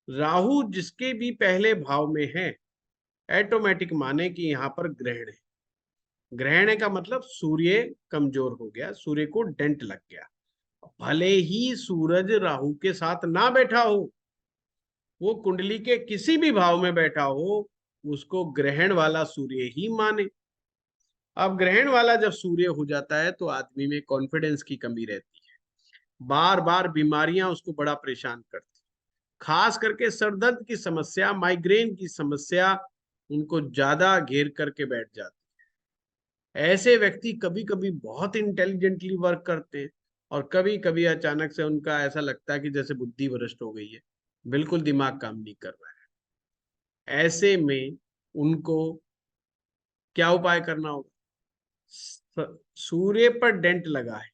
राहु जिसके भी पहले भाव में है ऑटोमेटिक माने कि यहाँ पर ग्रहण है। ग्रहण का मतलब सूर्य कमजोर हो गया, सूर्य को डेंट लग गया। भले ही सूरज राहु के साथ ना बैठा हो, वो कुंडली के किसी भी भाव में बैठा हो, उसको ग्रहण वाला सूर्य ही माने। अब ग्रहण वाला जब सूर्य हो जाता है तो आदमी में कॉन्फिडेंस की कमी रहती है, बार बार बीमारियां उसको बड़ा परेशान करती, खास करके सरदर्द की समस्या, माइग्रेन की समस्या उनको ज्यादा घेर करके बैठ जाती है। ऐसे व्यक्ति कभी कभी बहुत इंटेलिजेंटली वर्क करते हैं, और कभी कभी अचानक से उनका ऐसा लगता है कि जैसे बुद्धि भ्रष्ट हो गई है, बिल्कुल दिमाग काम नहीं कर रहा है। ऐसे में उनको क्या उपाय करना होगा? सूर्य पर डेंट लगा है,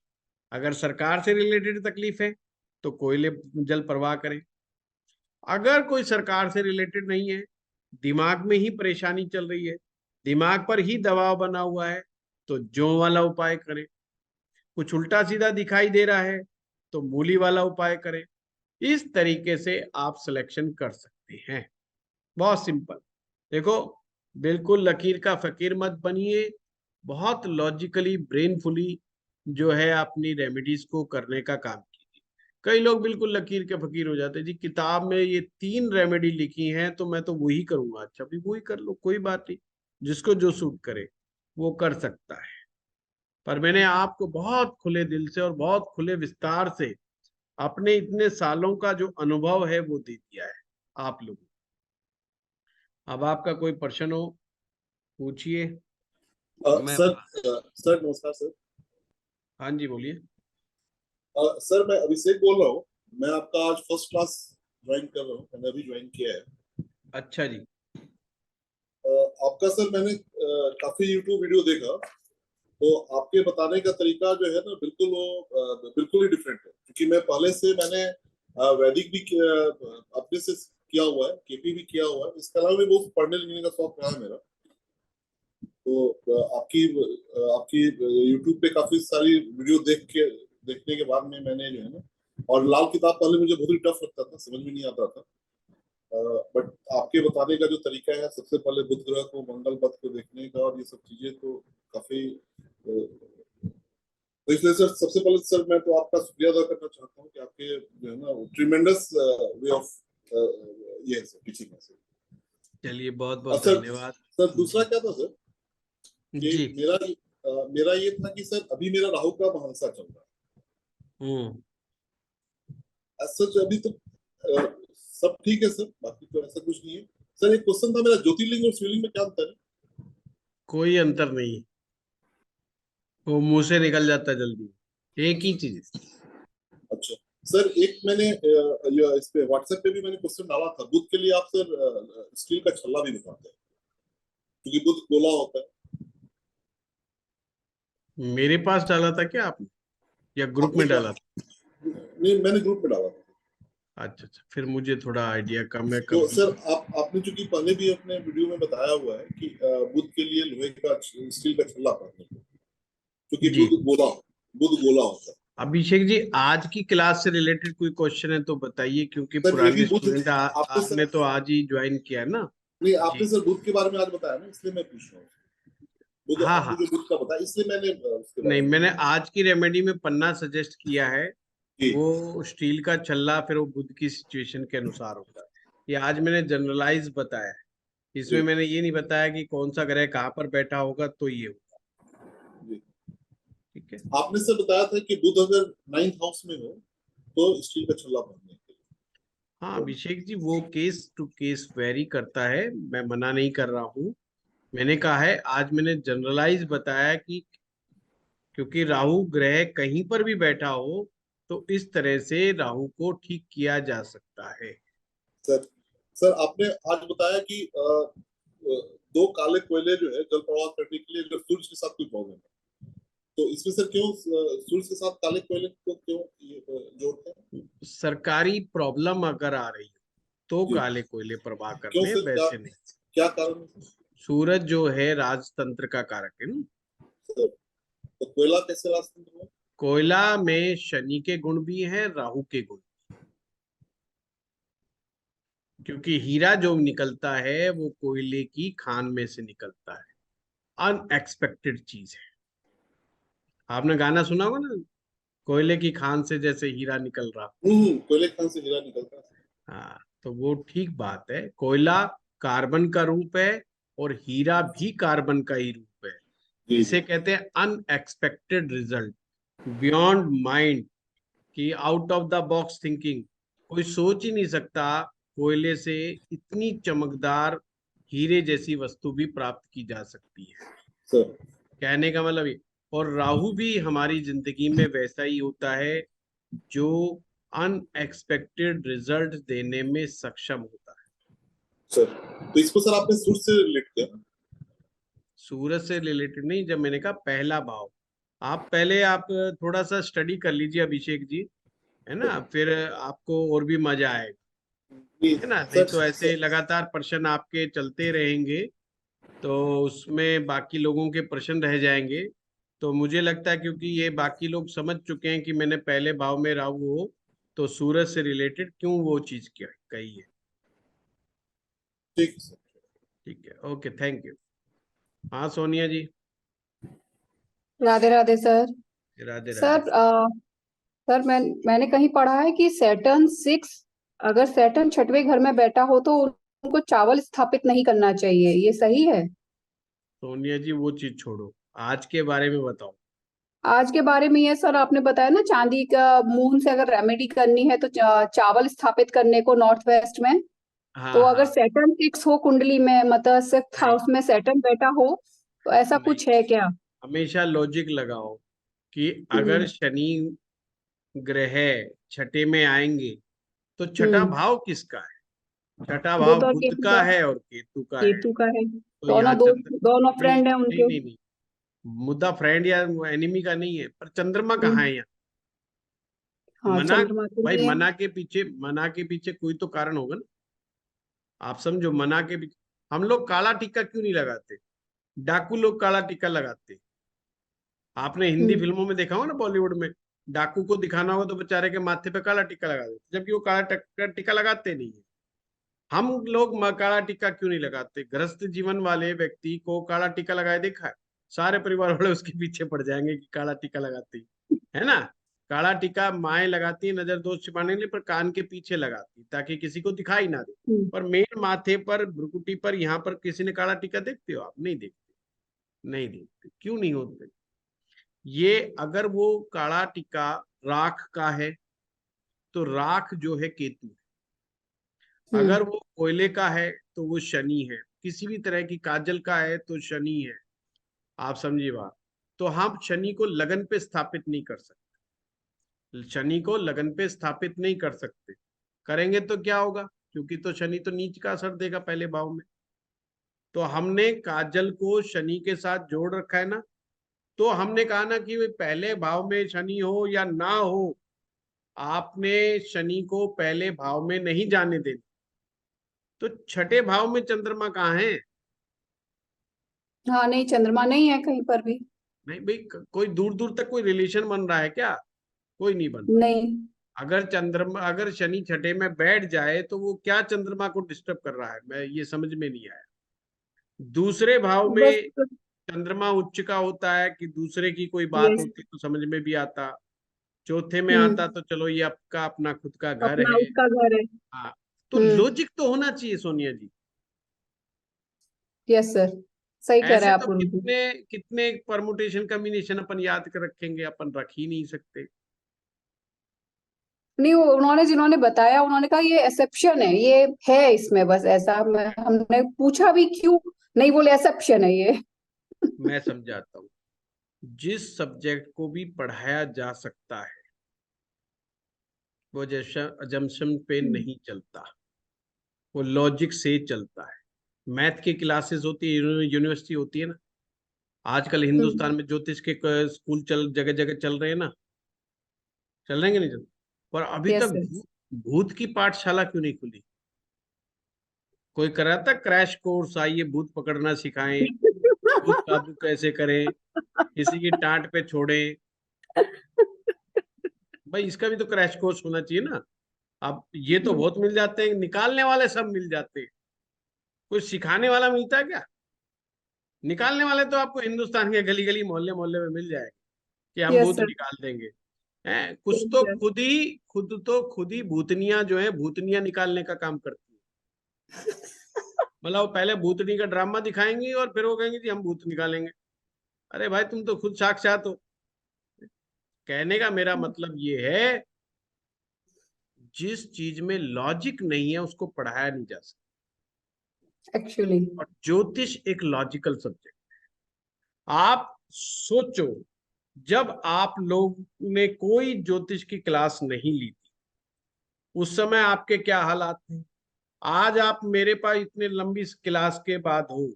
अगर सरकार से रिलेटेड तकलीफ है तो कोयले जल प्रवाह करें। अगर कोई सरकार से रिलेटेड नहीं है, दिमाग में ही परेशानी चल रही है, दिमाग पर ही दबाव बना हुआ है, तो जौ वाला उपाय करें। कुछ उल्टा सीधा दिखाई दे रहा है तो मूली वाला उपाय करें। इस तरीके से आप सिलेक्शन कर सकते हैं, बहुत सिंपल। देखो, बिल्कुल लकीर का फकीर मत बनिए, बहुत लॉजिकली ब्रेनफुली जो है अपनी रेमेडीज को करने का काम कीजिए। कई लोग बिल्कुल लकीर के फकीर हो जाते हैं, जी किताब में ये 3 रेमेडी लिखी हैं तो मैं तो वही करूंगा। अच्छा, भी वही कर लो, कोई बात नहीं, जिसको जो सूट करे वो कर सकता है। पर मैंने आपको बहुत खुले दिल से और बहुत खुले विस्तार से अपने इतने सालों का जो अनुभव है वो दे दिया है आप लोगों को। अब आपका कोई प्रश्न हो पूछिए। मैं सर सर नमस्कार सर। हाँ जी, बोलिए। सर मैं अभिषेक बोल रहा हूँ। मैं आपका आज फर्स्ट क्लास ज्वाइन कर रहा हूँ, मैंने अभी ज्वाइन किया है। अच्छा जी। आपका सर मैंने काफी यूट्यूब वीडियो देखा, तो आपके बताने का तरीका जो है ना बिल्कुल वो बिल्कुल ही डिफरेंट है। क्योंकि मैं पहले से मैंने वैदिक भी अपने से किया हुआ है, केपी भी किया हुआ है, इसके अलावा भी बहुत पढ़ने लिखने का शौक रहा है मेरा। तो आपकी आपकी यूट्यूब पे काफी सारी वीडियो देखने के बाद में मैंने जो है ना, और लाल किताब पहले मुझे बहुत ही टफ लगता था, समझ में नहीं आता था। बट आपके बताने का जो तरीका है, सबसे पहले बुध ग्रह को, मंगल पथ को देखने का और ये सब चीजें, तो काफी तो इसलिए सर सबसे पहले सर मैं तो आपका शुक्रिया अदा करना चाहता हूँ कि आपके जो है ना ट्रिमेंडस वे ऑफ ये है सर टीचिंग है सर। चलिए, बहुत और बहुत सर धन्यवाद। सर दूसरा जी क्या था सर कि जी। मेरा ये था कि सर अभी मेरा राहु का महादशा चल रहा हम्म। है। सच अभी तो सब ठीक है सर, बाकी तो ऐसा कुछ नहीं है। सर एक क्वेश्चन था मेरा, ज्योतिर्लिंग और शिवलिंग में क्या अंतर है? कोई अंतर नहीं है, वो मुंह से निकल जाता है जल्दी, एक ही चीज है। अच्छा सर, एक मैंने इस पे व्हाट्सएप पे भी मैंने क्वेश्चन डाला था, बुध के लिए आप सर स्टील का छल्ला भी बताते हैं, क्योंकि बुध गोला होता है। मेरे पास डाला था क्या आपने, या ग्रुप आपने में डाला था? नहीं, मैंने ग्रुप में डाला था। अच्छा अच्छा, फिर मुझे थोड़ा आइडिया कम है तो कभी। सर आपने चूंकि पहले भी अपने वीडियो में बताया हुआ है कि बुध के लिए लोहे का स्टील का छल्ला पहनने को, क्योंकि जी बुध गोला होता है। अभिषेक जी, आज की क्लास से रिलेटेड कोई क्वेश्चन है तो बताइए, क्योंकि सर ये भी पुराने बुध स्टूडेंट आपने आपने सर तो आज ही ज्वाइन किया है ना। नहीं, आपने जी सर बुध के बारे में आज बताया ना, इसलिए मैं पूछ रहा हूँ। बुध हाँ आपने हाँ। जो बुध का बताया, इसलिए मैंने उसके बारे नहीं, में मैंने पूछा। आज की रेमेडी में पन्ना सजेस्ट किया है। जी वो स्टील का छल्ला फिर वो बुद्ध की सिचुएशन के अनुसार होता है। ये आज मैंने जनरलाइज बताया है। इसमें जी मैंने ये नहीं बताया कि कौन सा ग्रह कहाँ पर बैठा होगा तो ये होगा। जी। ठीक है। आपने सर बताया था कि बुध अगर नाइन्थ हाउस में हो तो स्टील का छल्ला पहनने के हाँ लिए। अभिषेक जी, वो केस टू केस वेरी करता है, मैं मना नहीं कर रहा हूँ। मैंने कहा है, आज मैंने जनरलाइज बताया कि क्योंकि राहु ग्रह कहीं पर भी बैठा हो तो इस तरह से राहु को ठीक किया जा सकता है। सर सर आपने आज बताया कि दो काले कोयले जो है जल प्रवाह करने के लिए, अगर सूर्य के साथ कोई प्रॉब्लम है, तो इसमें सर क्यों सूर्य के साथ काले कोयले को क्यों ये जोड़ते हैं? सरकारी प्रॉब्लम अगर आ रही हो तो जी काले कोयले प्रवाह क्यों करते हैं, सर, क्या वैसे नहीं। क्या कारण है सर? सूरज जो है राजतंत्र का कारक है ना। सर, तो कोयला कैसे रास्ते में हुआ? कोयला में शनि के गुण भी हैं, राहु के गुण। क्योंकि हीरा जो निकलता है वो कोयले की खान में से निकलता है, अनएक्सपेक्टेड चीज है। आपने गाना सुना होगा ना, कोयले की खान से जैसे हीरा निकल रहा। कोयले खान से हीरा निकलता है। हाँ, तो वो ठीक बात है। कोयला कार्बन का रूप है और हीरा भी कार्बन का ही रूप है। जी जी। इसे कहते हैं अनएक्सपेक्टेड रिजल्ट, बियॉन्ड माइंड, कि out of the box thinking. कोई सोच ही नहीं सकता कोयले से इतनी चमकदार हीरे जैसी वस्तु भी प्राप्त की जा सकती है। सर कहने का मतलब ये। और राहु भी हमारी जिंदगी में वैसा ही होता है, जो अनएक्सपेक्टेड रिजल्ट देने में सक्षम होता है। सर तो इसको सर आपने सूर्य से रिलेट किया ना? सूरज से रिलेटेड नहीं, जब मैंने कहा पहला भाव, आप थोड़ा सा स्टडी कर लीजिए अभिषेक जी, है ना, फिर आपको और भी मजा आएगा। नहीं है ना, नहीं सर तो ऐसे सर लगातार प्रश्न आपके चलते रहेंगे तो उसमें बाकी लोगों के प्रश्न रह जाएंगे। तो मुझे लगता है क्योंकि ये बाकी लोग समझ चुके हैं कि मैंने पहले भाव में राहु हो तो सूरज से रिलेटेड क्यों वो चीज क्या कही है। ठीक है सर। ठीक है, ओके, थैंक यू। हाँ Sonia ji. Radhe Radhe sir. Radhe Radhe. Sir sir मैंने कहीं पढ़ा है कि सैटर्न 6, अगर सैटर्न छठवें घर में बैठा हो तो उनको चावल स्थापित नहीं करना चाहिए, ये सही है? सोनिया जी, वो चीज छोड़ो, आज के बारे में बताओ। आज के बारे में ये सर आपने बताया ना, चांदी का मून से अगर रेमेडी करनी है तो चावल स्थापित करने को नॉर्थ वेस्ट में। तो हाँ अगर हाँ। सैटर्न 6 हो कुंडली में, मतलब 6th नहीं हाउस में सैटर्न बैठा हो, तो ऐसा नहीं, कुछ है क्या? हमेशा लॉजिक लगाओ कि अगर हम्म। शनि ग्रह छठे में आएंगे तो छठा हम्म। भाव किसका है? छठा भाव बुध और बुध केतु का का। है और केतु का है। केतु का है। तो दोनों यहाँ दोस्त, दोनों नहीं फ्रेंड है नहीं उनके। नहीं नहीं, मुद्दा फ्रेंड या एनिमी का नहीं है, पर चंद्रमा कहाँ है यहाँ? हाँ, मना, चंद्रमा तो भाई नहीं है। मना के पीछे कोई तो कारण होगा ना। आप समझो, मना के पीछे हम लोग काला टीका क्यों नहीं लगाते? डाकू लोग काला टीका लगाते। आपने हिंदी हम्म। फिल्मों में देखा हो ना, बॉलीवुड में डाकू को दिखाना हो तो बेचारे के माथे पे काला टीका लगा देते, जबकि वो काला टीका लगाते नहीं है। हम लोग काला टीका क्यों नहीं लगाते? गृहस्थ जीवन वाले व्यक्ति को काला टीका लगाए देखा है? सारे परिवार वाले उसके पीछे पड़ जाएंगे कि काला टीका लगाती है ना। काला टीका माएं लगाती है नजर दोष छिपाने के लिए, पर कान के पीछे लगाती ताकि किसी को दिखाई ना दे। हम्म। पर मेन माथे पर, भ्रुकुटी पर, यहाँ पर किसी ने काला टीका देखते हो आप? नहीं देखते। नहीं देखते, क्यों नहीं होते? ये अगर वो काला टीका राख का है तो राख जो है केतु है। हम्म। अगर वो कोयले का है तो वो शनि है। किसी भी तरह की काजल का है तो शनि है। आप समझिए बात। तो हम शनि को लगन पे स्थापित नहीं कर सकते। शनि को लगन पे स्थापित नहीं कर सकते। करेंगे तो क्या होगा? क्योंकि तो शनि तो नीच का असर देगा पहले भाव में। तो हमने काजल को शनि के साथ जोड़ रखा है ना। तो हमने कहा ना कि पहले भाव में शनि हो या ना हो, आपने शनि को पहले भाव में नहीं जाने देना। तो छठे भाव में चंद्रमा कहाँ है? हाँ, नहीं, चंद्रमा नहीं है कहीं पर भी। नहीं भाई, कोई दूर दूर तक कोई रिलेशन बन रहा है क्या? कोई नहीं बन रहा। नहीं। अगर चंद्रमा, अगर शनि छठे में बैठ जाए तो वो क्या चंद्रमा को डिस्टर्ब कर रहा है? मैं ये समझ में नहीं आया। दूसरे भाव बस। में चंद्रमा उच्च का होता है कि दूसरे की कोई बात यस। होती तो समझ में भी आता। चौथे में आता हम्म। तो चलो ये आपका अपना खुद का घर अपना है। उसका घर है। हाँ, तो हम्म। लॉजिक तो होना चाहिए सोनिया जी। यस सर, सही कह रहे ऐसे हैं तो आप उनको। कितने कितने परमुटेशन कम्बिनेशन अपन याद कर रखेंगे, अपन रख ही नहीं सकते। नहीं, वो उन्होंने जिन्होंने बताया उन्होंने कहा ये एक्सेप्शन है, ये है इसमें बस ऐसा। हमने पूछा भी क्यों, नहीं बोले एक्सेप्शन है ये। मैं समझाता हूँ। जिस सब्जेक्ट को भी पढ़ाया जा सकता है वो अजम्पशन पे नहीं चलता, वो लॉजिक से चलता है। मैथ की क्लासेस होती है, यूनिवर्सिटी होती है ना। आजकल हिंदुस्तान में ज्योतिष के स्कूल चल जगह जगह चल रहे हैं ना। चल रहे हैं कि नहीं चल? पर अभी यस तक सर। भूत की पाठशाला क्यों नहीं खुली? कोई कराता क्रैश कोर्स, आइए भूत पकड़ना सिखाएं, भूत काबू कैसे करें, किसी की टांट पे छोड़ें। भाई इसका भी तो क्रैश कोर्स होना चाहिए ना। अब ये तो बहुत मिल जाते हैं, निकालने वाले सब मिल जाते हैं। कोई सिखाने वाला मिलता है क्या? निकालने वाले तो आपको हिंदुस्तान के गली गली मोहल्ले मोहल्ले में मिल जाएगा कि हम यस भूत सर। निकाल देंगे। हैं, कुछ तो खुद ही भूतनियां जो है भूतनियां निकालने का काम करती है। मतलब वो पहले भूतनी का ड्रामा दिखाएंगी और फिर वो कहेंगे जी हम भूत निकालेंगे। अरे भाई तुम तो खुद साक्षात हो। कहने का मेरा मतलब ये है, जिस चीज में लॉजिक नहीं है उसको पढ़ाया नहीं जा सकता। एक्चुअली। और ज्योतिष एक लॉजिकल सब्जेक्ट। आप सोचो, जब आप लोग ने कोई ज्योतिष की क्लास नहीं ली थी उस समय आपके क्या हालात थे? आज आप मेरे पास इतने लंबी क्लास के बाद हो,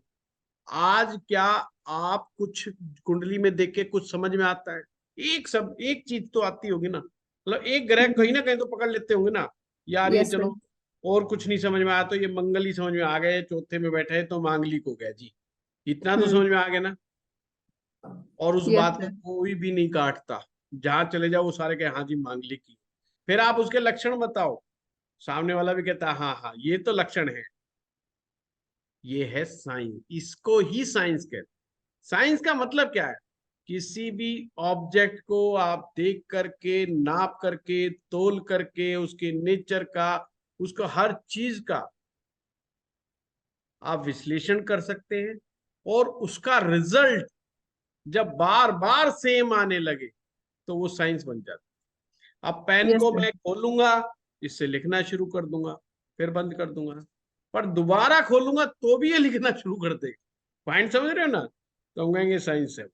आज क्या आप कुछ कुंडली में देख के कुछ समझ में आता है? एक चीज तो आती होगी ना, मतलब एक ग्रह कहीं ना कहीं तो पकड़ लेते होंगे ना। यार ये यस सर। चलो, और कुछ नहीं समझ में आया तो ये मंगल ही समझ में आ गए, चौथे में बैठे हैं तो मांगलिक हो गया जी। इतना तो समझ में आ गया ना। और उस यस बात को सर। कोई भी नहीं काटता। जहां चले जाओ वो सारे कहे हाँ जी मांगलिक ही। फिर आप उसके लक्षण बताओ, सामने वाला भी कहता है हाँ हाँ ये तो लक्षण है। ये है साइंस, इसको ही साइंस कहते। साइंस का मतलब क्या है? किसी भी ऑब्जेक्ट को आप देख करके, नाप करके, तोल करके, उसके नेचर का, उसको हर चीज का आप विश्लेषण कर सकते हैं। और उसका रिजल्ट जब बार बार सेम आने लगे तो वो साइंस बन जाता है। अब पेन यस को सर। मैं खोलूंगा, इससे लिखना शुरू कर दूंगा, फिर बंद कर दूंगा, पर दोबारा खोलूंगा तो भी ये लिखना शुरू कर देगा। पॉइंट समझ रहे हो ना? तो हम कहेंगे साइंस है।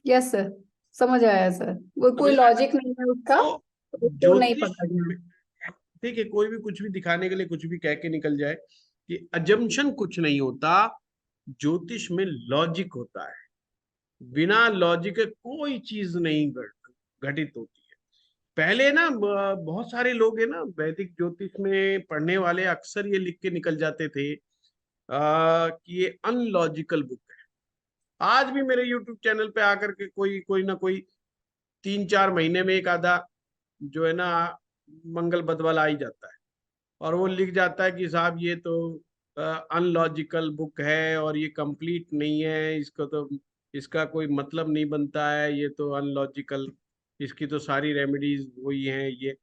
यस सर, समझ आया सर। वो समझ कोई में आया ना? लॉजिक नहीं है उसका, तो तो उसको नहीं ज्योतिष, पकड़ना। ठीक है, कोई भी कुछ भी दिखाने के लिए कुछ भी कह के निकल जाए। कि अजम्पशन कुछ नहीं होता, ज्योतिष में लॉजिक होता है। बिना लॉजिक के कोई चीज नहीं घटित होती है। पहले ना बहुत सारे लोग है ना वैदिक ज्योतिष में पढ़ने वाले अक्सर ये लिख के निकल जाते थे कि ये अनलॉजिकल बुक है। आज भी मेरे यूट्यूब चैनल पे आकर के कोई कोई ना कोई 3-4 महीने में एक आधा जो है ना मंगल बदवाल आ ही जाता है, और वो लिख जाता है कि साहब ये तो अनलॉजिकल बुक है और ये कंप्लीट नहीं है, इसको तो इसका कोई मतलब नहीं बनता है, ये तो अनलॉजिकल, इसकी तो सारी रेमेडीज वही हैं। ये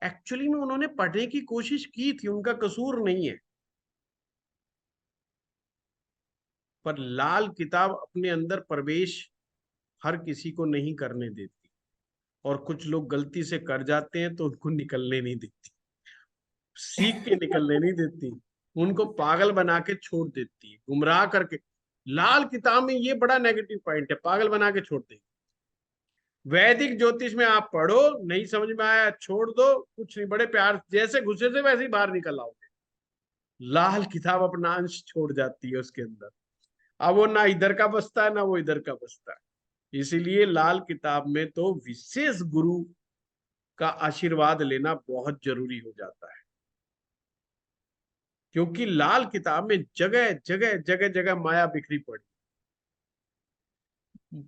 एक्चुअली में उन्होंने पढ़ने की कोशिश की थी, उनका कसूर नहीं है, पर लाल किताब अपने अंदर प्रवेश हर किसी को नहीं करने देती, और कुछ लोग गलती से कर जाते हैं तो उनको निकलने नहीं देती, सीख के निकलने नहीं देती, उनको पागल बना के छोड़ देती है, गुमराह करके। लाल किताब में ये बड़ा नेगेटिव पॉइंट है, पागल बना के छोड़ देगी। वैदिक ज्योतिष में आप पढ़ो, नहीं समझ में आया छोड़ दो, कुछ नहीं, बड़े प्यार जैसे घुसे थे वैसे ही बाहर निकल आओगे। लाल किताब अपना अंश छोड़ जाती है उसके अंदर, अब वो ना इधर का बसता है ना वो इधर का बसता है। इसीलिए लाल किताब में तो विशेष गुरु का आशीर्वाद लेना बहुत जरूरी हो जाता है, क्योंकि लाल किताब में जगह जगह जगह जगह माया बिखरी पड़ी,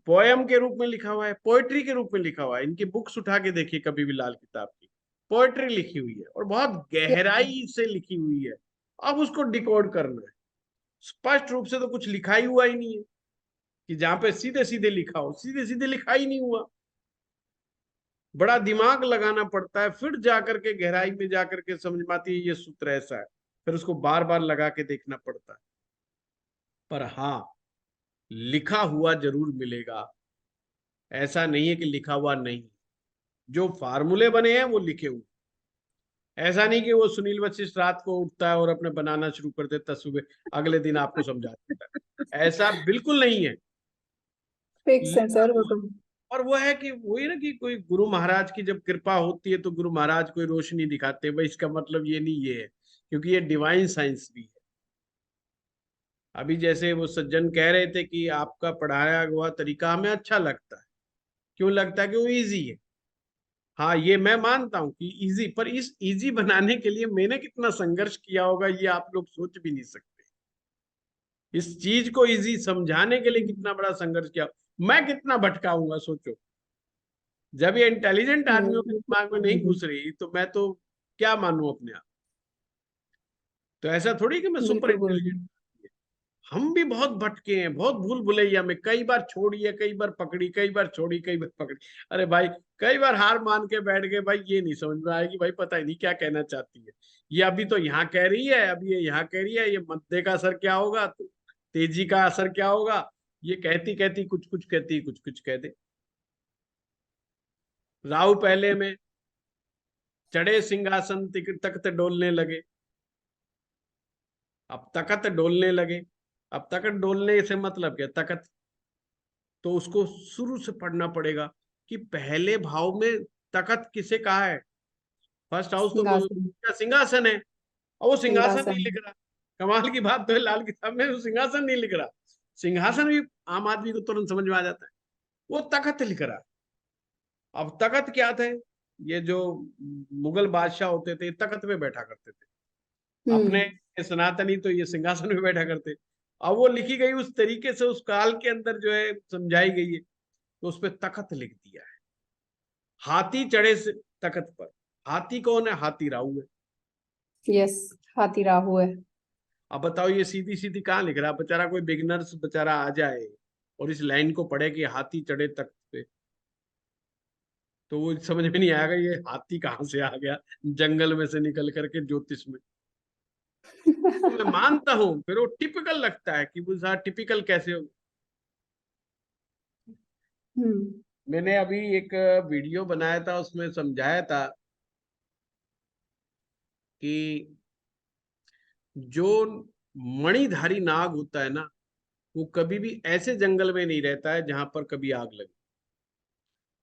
पोयम के रूप में लिखा हुआ है, पोएट्री के रूप में लिखा हुआ है। इनकी बुक्स उठा के देखिए कभी भी लाल किताब की, पोएट्री लिखी हुई है और बहुत गहराई से लिखी हुई है। अब उसको डिकोड करना है, स्पष्ट रूप से तो कुछ लिखा ही हुआ ही नहीं है, कि जहां पे सीधे सीधे लिखा हो, सीधे सीधे लिखा ही नहीं हुआ। बड़ा दिमाग लगाना पड़ता है, फिर जाकर के गहराई में जाकर के समझ में आती है ये सूत्र ऐसा है, फिर उसको बार बार लगा के देखना पड़ता है। पर हाँ, लिखा हुआ जरूर मिलेगा, ऐसा नहीं है कि लिखा हुआ नहीं। जो फार्मूले बने हैं वो लिखे हुए, ऐसा नहीं कि वो सुनील वशिष्ठ रात को उठता है और अपने बनाना शुरू कर देता, सुबह अगले दिन आपको समझा देता है, ऐसा बिल्कुल नहीं है। फिक्स है लिखा सर वो हुआ, तो। और वो है कि वही ना कि कोई गुरु महाराज की जब कृपा होती है तो गुरु महाराज कोई रोशनी दिखाते हैं, भाई इसका मतलब ये नहीं ये है, क्योंकि ये डिवाइन साइंस भी है। अभी जैसे वो सज्जन कह रहे थे कि आपका पढ़ाया हुआ तरीका हमें अच्छा लगता है, क्यों लगता है? कि वो इजी है। हाँ, ये मैं मानता हूँ कि इजी, पर इस इजी बनाने के लिए मैंने कितना संघर्ष किया होगा ये आप लोग सोच भी नहीं सकते। इस चीज को इजी समझाने के लिए कितना बड़ा संघर्ष किया, मैं कितना भटकाऊंगा सोचो। जब ये इंटेलिजेंट आदमियों के दिमाग में नहीं घुस रही तो मैं तो क्या मानूं अपने आप। तो ऐसा थोड़ी कि मैं सुपर बिल्कुल बोल इंटेलिजेंट, हम भी बहुत भटके हैं, बहुत भूल भुलैया में, कई बार छोड़ी है, कई बार पकड़ी, कई बार छोड़ी, कई बार पकड़ी। अरे भाई, कई बार हार मान के बैठ गए, भाई ये नहीं समझ में आएगी, भाई पता ही नहीं क्या कहना चाहती है। ये अभी तो यहाँ कह रही है, अभी ये यहाँ कह रही है, ये मध्य का असर क्या होगा, तो तेजी का असर क्या होगा, ये कहती कहती कुछ कुछ कहती, कुछ कुछ कह दे। राहु पहले में चढ़े सिंहासन तख्त डोलने लगे, अब तख्त डोलने लगे। अब तख्त डोलने से मतलब क्या, तख्त तो उसको शुरू से पढ़ना पड़ेगा कि पहले भाव में तख्त किसे कहा है, फर्स्ट हाउस तो सिंहासन। सिंहासन है, और वो सिंहासन नहीं सिंहासन। लिख रहा। कमाल की बात तो है, लाल किताब में वो सिंहासन नहीं लिख रहा। सिंहासन भी आम आदमी को तुरंत समझ में आ जाता है, वो तख्त लिख रहा। अब तख्त क्या थे, ये जो मुगल बादशाह होते थे तख्त पे बैठा करते थे, अपने हम्म। सनातनी तो ये सिंहासन में बैठा करते। अब वो लिखी गई उस तरीके से, उस काल के अंदर जो है समझाई गई है, तो उस पर तख्त लिख दिया है। हाथी चढ़े से तख्त पर, हाथी कौन है? हाथी राहु है। यस। हाथी राहु है। अब बताओ ये सीधी सीधी कहाँ लिख रहा है? बेचारा कोई बिगनर्स बेचारा आ जाए और इस लाइन को पढ़े कि हाथी चढ़े तख्त पे, तो वो समझ में नहीं आएगा ये हाथी कहाँ से आ गया जंगल में से निकल करके ज्योतिष में। तो मैं मानता हूँ, फिर वो टिपिकल लगता है कि वो टिपिकल कैसे हो। हम्म। मैंने अभी एक वीडियो बनाया था, उसमें समझाया था कि जो मणिधारी नाग होता है ना, वो कभी भी ऐसे जंगल में नहीं रहता है जहां पर कभी आग लगे।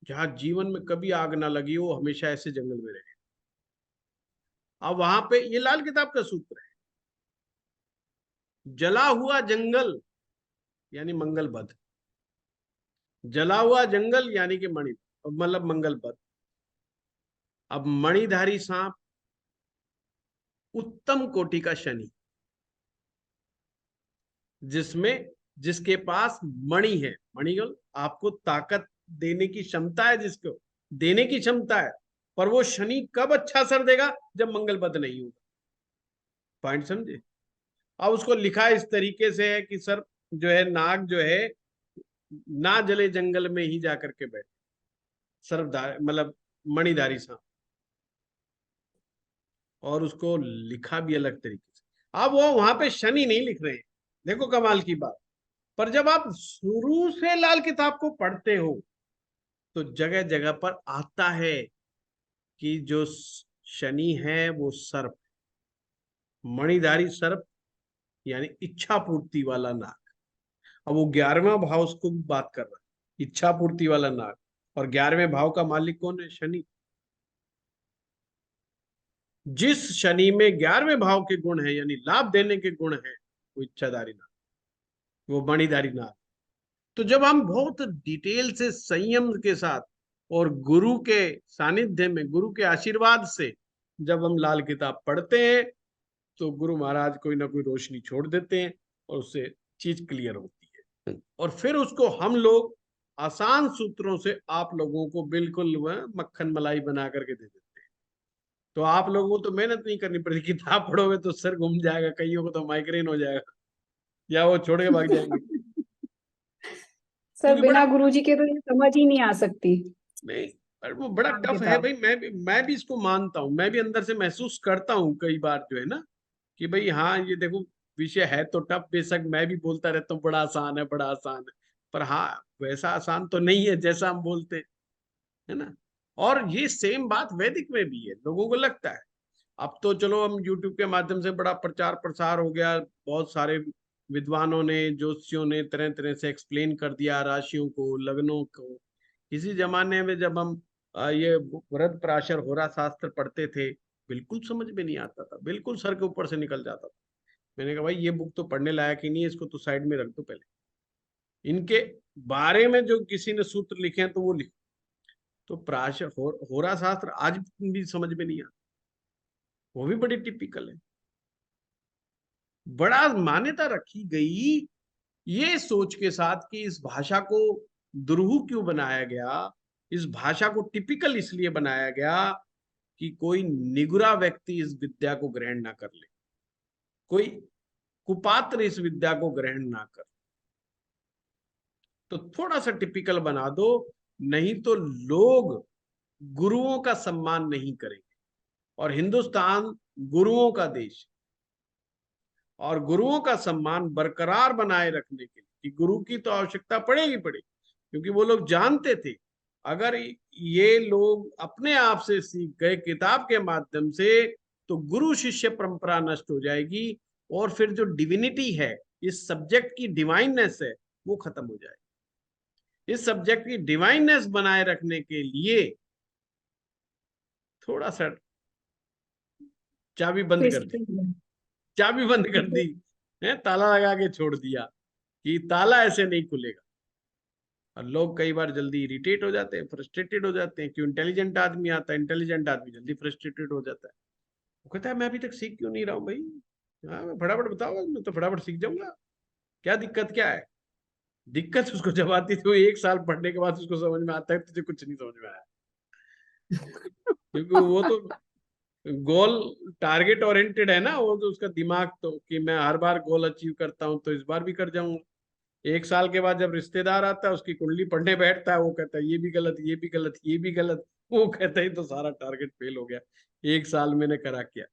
जहां जीवन में कभी आग ना लगी वो हमेशा ऐसे जंगल में रहे। अब वहां पे ये लाल किताब का सूत्र है, जला हुआ जंगल यानी मंगल बध, जला हुआ जंगल यानी कि मणि मतलब मंगल बध। अब मणिधारी सांप उत्तम कोटि का शनि, जिसमें जिसके पास मणि है, मणिगल आपको ताकत देने की क्षमता है, जिसको देने की क्षमता है, पर वो शनि कब अच्छा असर देगा, जब मंगल बद नहीं होगा। पॉइंट समझे? अब उसको लिखा इस तरीके से है कि सर जो है नाग जो है ना जले जंगल में ही जाकर के बैठे, सर्वधारी मतलब मणिधारी सांप, और उसको लिखा भी अलग तरीके से। अब वो वहां पे शनि नहीं लिख रहे हैं, देखो कमाल की बात। पर जब आप शुरू से लाल किताब को पढ़ते हो तो जगह जगह पर आता है कि जो शनि है वो सर्प, मणिधारी सर्प यानी इच्छा पूर्ति वाला नाग। अब वो 11वां भाव उसको भी बात कर रहा है, इच्छा पूर्ति वाला नाग। और 11वें भाव का मालिक कौन है? शनि। जिस शनि में 11वें भाव के गुण है यानी लाभ देने के गुण है, वो इच्छाधारी नाग, वो मणिधारी नाग। तो जब हम बहुत डिटेल से संयम के साथ और गुरु के सानिध्य में, गुरु के आशीर्वाद से जब हम लाल किताब पढ़ते हैं तो गुरु महाराज कोई ना कोई रोशनी छोड़ देते हैं और उससे चीज क्लियर होती है। और फिर उसको हम लोग आसान सूत्रों से आप लोगों को बिल्कुल मक्खन मलाई बना करके दे देते हैं। तो आप लोगों को तो मेहनत नहीं करनी पड़ेगी, किताब पढ़ोगे तो सर घूम जाएगा, कईयों को तो माइग्रेन हो जाएगा या वो छोड़ के भाग जाएंगे। सर क्योंकि बड़ा बिना गुरुजी के तो ये समझ ही नहीं आ सकती नहीं, पर वो बड़ा लाल टफ है किताब। भाई। मैं भी इसको मानता हूँ, मैं भी अंदर से महसूस करता हूँ कई बार जो है ना कि भाई हाँ ये देखो विषय है तो टफ, बेशक मैं भी बोलता रहता हूँ बड़ा आसान है बड़ा आसान है, पर हाँ वैसा आसान तो नहीं है जैसा हम बोलते हैं, है ना। और ये सेम बात वैदिक में भी है, लोगों को लगता है। अब तो चलो हम यूट्यूब के माध्यम से बड़ा प्रचार प्रसार हो गया, बहुत सारे विद्वानों ने ज्योतिषियों ने तरह तरह से एक्सप्लेन कर दिया राशियों को, लग्नों को। इसी जमाने में जब हम ये वृद्ध पराशर होरा शास्त्र पढ़ते थे, बिल्कुल समझ में नहीं आता था, बिल्कुल सर के ऊपर से निकल जाता था। मैंने कहा भाई ये बुक तो पढ़ने लायक ही नहीं है, इसको तो साइड में रख दो पहले, इनके बारे में जो किसी ने सूत्र लिखे हैं तो वो लिखो। तो पराशर होरा शास्त्र आज भी समझ में नहीं आता, वो भी बड़ी टिपिकल है। बड़ा मान्यता रखी गई ये सोच के साथ कि इस भाषा को दुरूह क्यों बनाया गया, इस भाषा को टिपिकल इसलिए बनाया गया कि कोई निगुरा व्यक्ति इस विद्या को ग्रहण ना कर ले, कोई कुपात्र इस विद्या को ग्रहण ना कर। तो थोड़ा सा टिपिकल बना दो, नहीं तो लोग गुरुओं का सम्मान नहीं करेंगे। और हिंदुस्तान गुरुओं का देश, और गुरुओं का सम्मान बरकरार बनाए रखने के लिए कि गुरु की तो आवश्यकता पड़ेगी पड़ेगी, क्योंकि वो लोग जानते थे अगर ये लोग अपने आप से सीख गए किताब के माध्यम से तो गुरु शिष्य परंपरा नष्ट हो जाएगी, और फिर जो डिविनिटी है, इस सब्जेक्ट की डिवाइननेस है, वो खत्म हो जाएगी। इस सब्जेक्ट की डिवाइननेस बनाए रखने के लिए थोड़ा सा चाबी बंद कर दी, चाबी बंद कर दी है, ताला लगा के छोड़ दिया कि ताला ऐसे नहीं खुलेगा। और लोग कई बार जल्दी इरिटेट हो जाते हैं, फ्रस्ट्रेटेड हो जाते हैं। क्यों? इंटेलिजेंट आदमी आता है, इंटेलिजेंट आदमी जल्दी फ्रस्ट्रेटेड हो जाता है। वो कहता है मैं अभी तक सीख क्यों नहीं रहा हूँ भाई, हाँ मैं फटाफट बताओ, मैं तो फटाफट सीख जाऊंगा, क्या दिक्कत क्या है। दिक्कत उसको जब आती थी वो 1 साल पढ़ने के बाद उसको समझ में आता है, तुझे कुछ नहीं समझ में आया, क्योंकि वो तो गोल टारगेट ओरिएंटेड है ना, वो तो उसका दिमाग तो कि मैं हर बार गोल अचीव करता हूँ तो इस बार भी कर जाऊंगा। 1 साल के बाद जब रिश्तेदार आता है उसकी कुंडली पढ़ने बैठता है, वो कहता है ये भी गलत ये भी गलत ये भी गलत, वो कहता है तो सारा टारगेट फेल हो गया, 1 साल मैंने करा क्या।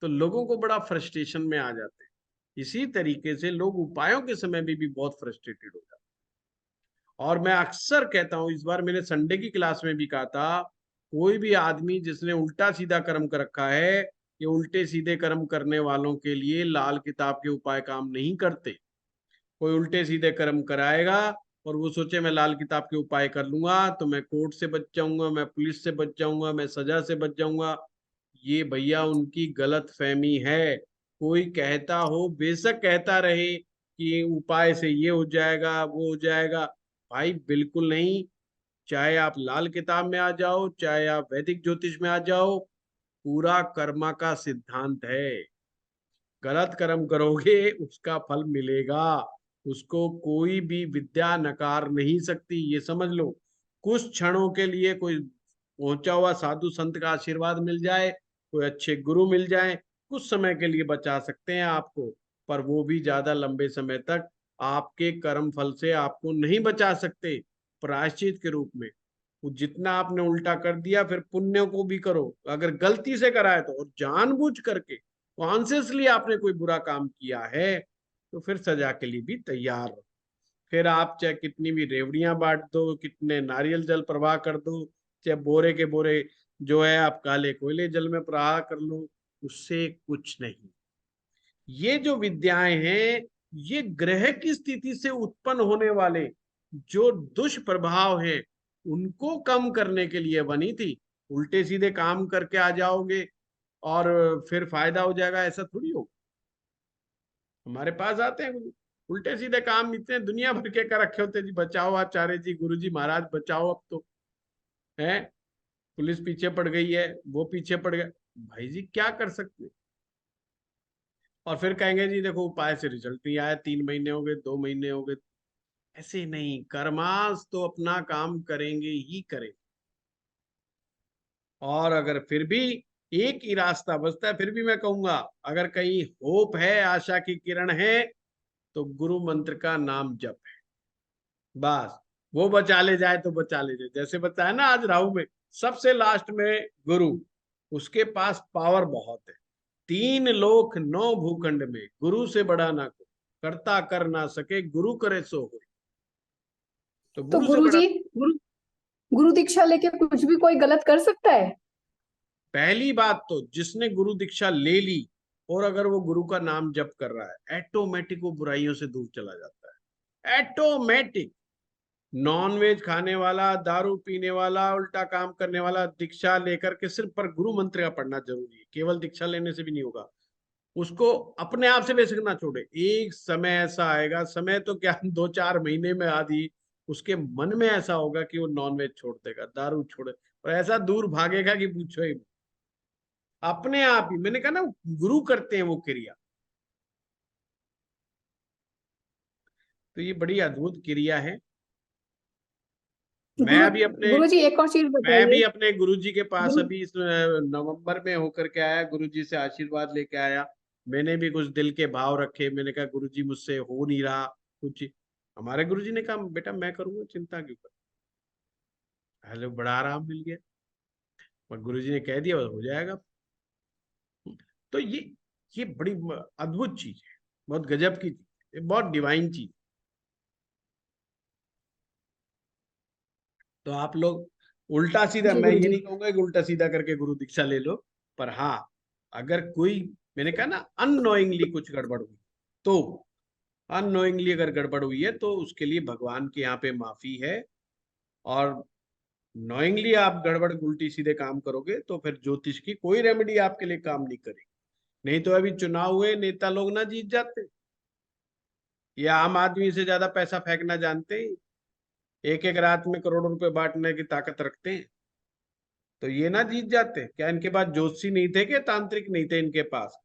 तो लोगों को बड़ा फ्रस्ट्रेशन में आ जाते हैं। इसी तरीके से लोग उपायों के समय में भी बहुत फ्रस्ट्रेटेड हो जाते हैं। और मैं अक्सर कहता हूं, इस बार मैंने संडे की क्लास में भी कहा था, कोई भी आदमी जिसने उल्टा सीधा कर्म कर रखा है, ये उल्टे सीधे कर्म करने वालों के लिए लाल किताब के उपाय काम नहीं करते। कोई उल्टे सीधे कर्म कराएगा और वो सोचे मैं लाल किताब के उपाय कर लूंगा तो मैं कोर्ट से बच जाऊंगा, मैं पुलिस से बच जाऊंगा, मैं सजा से बच जाऊंगा, ये भैया उनकी गलत फहमी है। कोई कहता हो, बेशक कहता रहे कि उपाय से ये हो जाएगा वो हो जाएगा, भाई बिल्कुल नहीं। चाहे आप लाल किताब में आ जाओ, चाहे आप वैदिक ज्योतिष में आ जाओ, पूरा कर्मा का सिद्धांत है। गलत कर्म करोगे उसका फल मिलेगा, उसको कोई भी विद्या नकार नहीं सकती, ये समझ लो। कुछ क्षणों के लिए कोई पहुंचा हुआ साधु संत का आशीर्वाद मिल जाए, कोई अच्छे गुरु मिल जाए, कुछ समय के लिए बचा सकते हैं आपको, पर वो भी ज्यादा लंबे समय तक आपके कर्म फल से आपको नहीं बचा सकते। प्रायश्चित के रूप में वो जितना आपने उल्टा कर दिया, फिर पुण्य को भी करो, अगर गलती से करा है तो, और जानबूझ करके कॉन्शियसली आपने कोई बुरा काम किया है, तो फिर सजा के लिए भी तैयार रहो। फिर आप चाहे कितनी भी रेवड़ियां बांट दो, कितने नारियल जल प्रवाह कर दो, चाहे बोरे के बोरे जो है आप काले कोयले जल में प्रवाह कर लो, उससे कुछ नहीं। ये जो विद्याएं हैं, ये ग्रह की स्थिति से उत्पन्न होने वाले जो दुष्प्रभाव हैं, उनको कम करने के लिए बनी थी। उल्टे सीधे काम करके आ जाओगे और फिर फायदा हो जाएगा, ऐसा थोड़ी होगा। हमारे पास आते हैं उल्टे सीधे काम, इतने दुनिया भर के कर रखे होते, जी बचाओ आचार्य जी, गुरु जी महाराज बचाओ, अब तो है पुलिस पीछे पड़ गई है, वो पीछे पड़ गया, भाई जी क्या कर सकते। और फिर कहेंगे जी देखो उपाय से रिजल्ट नहीं आया, 3 महीने हो गए, 2 महीने हो गए। ऐसे नहीं, कर्मास तो अपना काम करेंगे ही करेंगे। और अगर फिर भी एक ही रास्ता बचता है, फिर भी मैं कहूंगा अगर कहीं होप है, आशा की किरण है, तो गुरु मंत्र का नाम जप है, बस। वो बचा ले जाए तो बचा ले जाए, जैसे बताया ना आज राहु में सबसे लास्ट में गुरु, उसके पास पावर बहुत है। 3 लोक 9 भूखंड में गुरु से बड़ा ना को, करता कर ना सके गुरु करे सो हो। तो तो गुरु से बड़ा गुरुजी, गुरु गुरु दीक्षा लेके कुछ भी कोई गलत कर सकता है? पहली बात तो जिसने गुरु दीक्षा ले ली और अगर वो गुरु का नाम जप कर रहा है, ऑटोमेटिक वो बुराइयों से दूर चला जाता है, ऑटोमेटिक। नॉन वेज खाने वाला, दारू पीने वाला, उल्टा काम करने वाला, दीक्षा लेकर के सिर्फ पर गुरु मंत्र का पढ़ना जरूरी है, केवल दीक्षा लेने से भी नहीं होगा। उसको अपने आप से बेशक ना छोड़े, एक समय ऐसा आएगा, समय तो क्या 2-4 महीने में आदि उसके मन में ऐसा होगा कि वो नॉन वेज छोड़ देगा, दारू छोड़े, और ऐसा दूर भागेगा कि पूछो ही मत। अपने आप ही, मैंने कहा ना गुरु करते हैं वो क्रिया। तो ये बड़ी अद्भुत क्रिया है। मैं गुरु अभी अपने गुरुजी एक और चीज मैं भी बताइए। अपने गुरुजी के पास गुरु अभी इस नवंबर में होकर के आया, गुरुजी से आशीर्वाद लेके आया। मैंने भी कुछ दिल के भाव रखे, मैंने कहा गुरुजी मुझसे हो नहीं रहा कुछ। हमारे गुरुजी ने कहा बेटा मैं करूंगा, चिंता क्यों कर। हेलो, बड़ा आराम मिल गया, और गुरुजी ने कह दिया हो जाएगा। तो ये बड़ी अद्भुत चीज है, बहुत गजब की चीज है, बहुत डिवाइन चीज। तो आप लोग उल्टा सीधा, जी मैं ये गुरुजी। नहीं कहूंगा कि उल्टा सीधा करके गुरु दीक्षा ले लो, पर हाँ अगर कोई, मैंने कहा ना अननोइंगली कुछ गड़बड़ हुई, तो अननोइंगली अगर गड़बड़ हुई है तो उसके लिए भगवान के यहाँ पे माफी है। और नोइंगली आप गड़बड़ उल्टी सीधे काम करोगे तो फिर ज्योतिष की कोई रेमेडी आपके लिए काम नहीं करेगी। नहीं तो अभी चुनाव हुए, नेता लोग ना जीत जाते, ये आम आदमी से ज्यादा पैसा फेंकना जानते हैं, एक एक रात में करोड़ों रुपए बांटने की ताकत रखते हैं, तो ये ना जीत जाते क्या? इनके पास ज्योतिषी नहीं थे, क्या तांत्रिक नहीं थे इनके पास?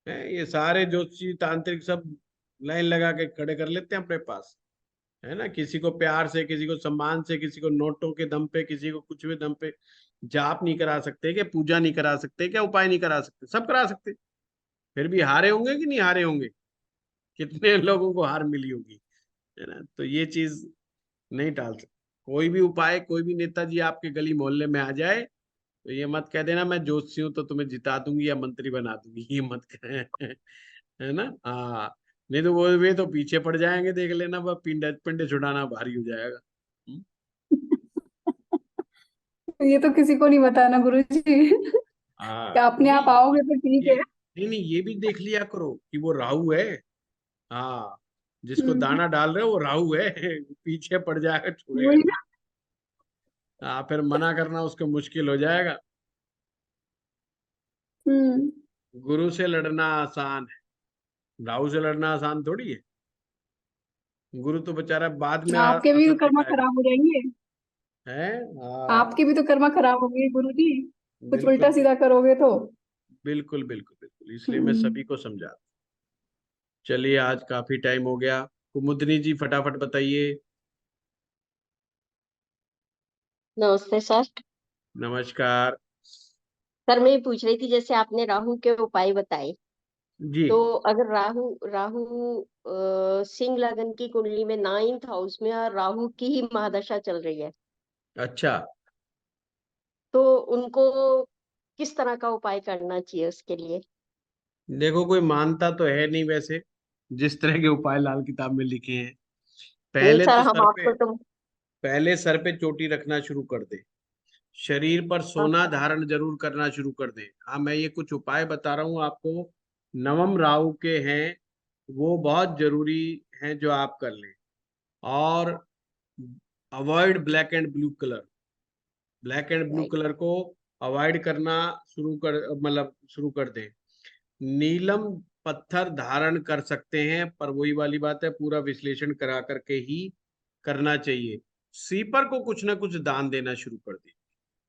है ये सारे ज्योतिषी तांत्रिक सब लाइन लगा के खड़े कर लेते हैं अपने पास, है ना। किसी को प्यार से, किसी को सम्मान से, किसी को नोटों के दम पे, किसी को कुछ भी दम पे जाप नहीं करा सकते, क्या पूजा नहीं करा सकते, क्या उपाय नहीं करा सकते? सब करा सकते, फिर भी हारे होंगे कि नहीं हारे होंगे? कितने लोगों को हार मिली होगी, है ना। तो ये चीज नहीं टाल सकते। कोई भी उपाय, कोई भी नेताजी आपके गली मोहल्ले में आ जाए तो ये मत कह देना मैं ज्योतिषी हूँ तो तुम्हें जिता दूंगी या मंत्री बना दूंगी, ये मत कह है ना। हाँ, नहीं तो वो वे तो पीछे पड़ जाएंगे, देख लेना, वह पिंडे पिंडे छुड़ाना भारी हो जाएगा। हम्म? ये तो किसी को नहीं बताना गुरुजी। हाँ क्या अपने आप नहीं, आओगे तो ठीक ये है। नहीं ये भी देख लिया करो कि वो राहु है। हाँ, जिसको हम्म। दाना डाल रहे हो वो राहु है पीछे पड़ जाएगा, छोड़ेगा वही नहीं। ना। हाँ, फिर मना करना उसको मुश्किल हो जाएगा। हम्म। गुरु से लड़ना आसान है, राहु से लड़ना आसान थोड़ी है। गुरु तो बेचारा बाद में आपके भी असर कर्म दिखाएगा। खराब हो जाएंगे। है। हाँ। आपके भी तो कर्म खराब होंगे गुरु जी, कुछ बिल्कुल उल्टा सीधा करोगे तो। बिल्कुल बिल्कुल बिल्कुल, इसलिए मैं हम्म। सभी को समझा। चलिए, आज काफी टाइम हो गया। कुमुदनी जी फटाफट बताइए। नमस्ते सर। नमस्कार। सर मैं ये पूछ रही थी, जैसे आपने राहु के उपाय बताए, जी। तो अगर राहु राहु सिंह लगन की कुंडली में 9th हाउस में और राहु की ही महादशा चल रही है, अच्छा, तो उनको किस तरह का उपाय करना चाहिए उसके लिए? देखो कोई मानता तो है नहीं वैसे, जिस तरह के उपाय लाल किताब में लिखे हैं। नहीं पहले सर, तो हम सर पे आपको तो। पहले सर पे चोटी रखना शुरू कर दे। शरीर पर सोना अच्छा। धारण जरूर करना शुरू कर दे। हाँ, मैं ये कुछ उपाय बता रहा हूँ आपको, नवम राहु के हैं, वो बहुत जरूरी हैं जो आप कर लें। और avoid black and blue colour. Black and blue right. Colour को अवॉइड करना शुरू कर दें। नीलम पत्थर धारण कर सकते हैं, पर वही वाली बात है, पूरा विश्लेषण करा करके ही करना चाहिए। सीपर को कुछ ना कुछ दान देना शुरू कर दे।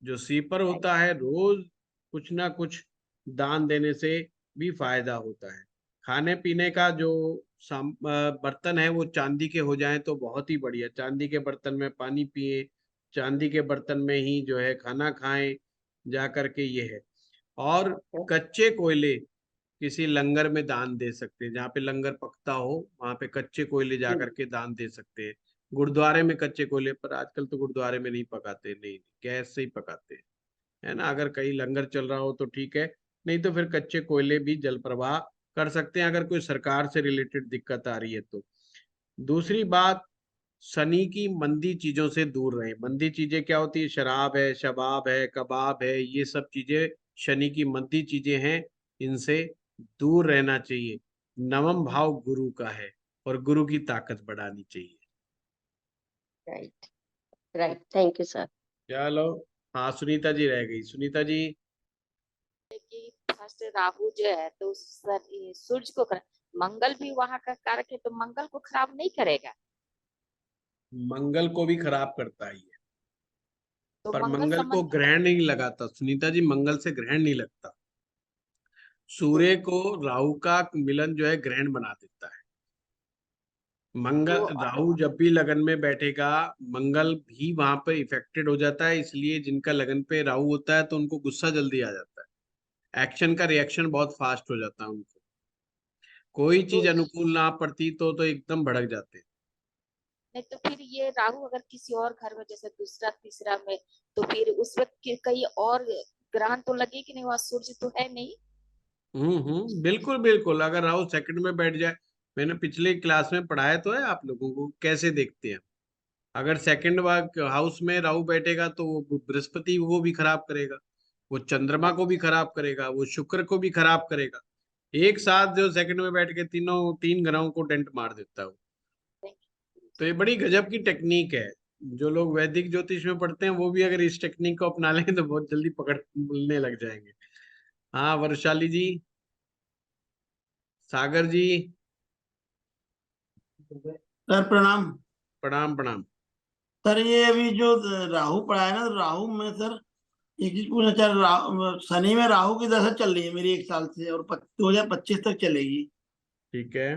जो सीपर राइट। होता है, रोज कुछ ना कुछ दान देने से भी फायदा होता है। खाने पीने का जो बर्तन है वो चांदी के हो जाएं तो बहुत ही बढ़िया। चांदी के बर्तन में पानी पिए, चांदी के बर्तन में ही जो है खाना खाएं जा करके, ये है। और कच्चे कोयले किसी लंगर में दान दे सकते हैं, जहाँ पे लंगर पकता हो वहां पे कच्चे कोयले जा करके दान दे सकते हैं। गुरुद्वारे में कच्चे कोयले, पर आजकल तो गुरुद्वारे में नहीं पकाते, नहीं, गैस से ही पकाते हैं, है ना। अगर कहीं लंगर चल रहा हो तो ठीक है, नहीं तो फिर कच्चे कोयले भी जल प्रवाह कर सकते हैं, अगर कोई सरकार से रिलेटेड दिक्कत आ रही है तो। दूसरी बात, शनि की मंदी चीजों से दूर रहें। मंदी चीजें क्या होती है? शराब है, शबाब है, कबाब है, ये सब चीजें शनि की मंदी चीजें हैं, इनसे दूर रहना चाहिए। नवम भाव गुरु का है और गुरु की ताकत बढ़ानी चाहिए। Right. Right, thank you sir. चलो। हाँ, सुनीता जी रह गई। सुनीता जी। कि फर्स्ट राहु जो है तो ये सूर्य को मंगल भी वहां का कारक है, तो मंगल को खराब नहीं करेगा? मंगल को भी खराब करता ही है, तो पर मंगल मंगल को संबंधी ग्रहण नहीं लगाता सुनीता जी, मंगल से ग्रहण नहीं लगता। सूर्य को राहु का मिलन जो है ग्रहण बना देता है। तो मंगल राहु जब भी लगन में बैठेगा, मंगल भी वहां पर इफेक्टेड हो जाता है। इसलिए जिनका लगन पे राहु होता है तो उनको गुस्सा जल्दी आ जाता है, एक्शन का रिएक्शन बहुत फास्ट हो जाता है उनको। कोई तो चीज अनुकूल ना पड़ती तो एकदम भड़क जाते हैं। नहीं, तो फिर ये राहु अगर किसी और घर में जैसे दूसरा तीसरा में, तो फिर उस वक्त कहीं और ग्रहण तो लगे कि नहीं, वहां सूर्य तो है नहीं। बिल्कुल बिल्कुल, अगर राहु सेकंड में बैठ जाए, मैंने पिछले क्लास में पढ़ाया तो है आप लोगों को कैसे देखते हैं। अगर सेकंड हाउस में राहु बैठेगा तो वो बृहस्पति वो भी खराब करेगा, वो चंद्रमा को भी खराब करेगा, वो शुक्र को भी खराब करेगा। एक साथ जो सेकंड में बैठ के तीन ग्रहों को डेंट मार देता है वो। तो ये बड़ी गजब की टेक्निक है। जो लोग वैदिक ज्योतिष में पढ़ते हैं वो भी अगर इस टेक्निक को अपना लें तो बहुत जल्दी पकड़ मिलने लग जाएंगे। हाँ, वर्षाली जी। सागर जी। सर प्रणाम। प्रणाम प्रणाम। सर ये अभी जो राहु पड़ा है ना, तो राहु में सर एक चीज पूछना चाह रहा, शनि में राहु की दशा चल रही है मेरी 1 साल से, और 2025 तक चलेगी। ठीक है।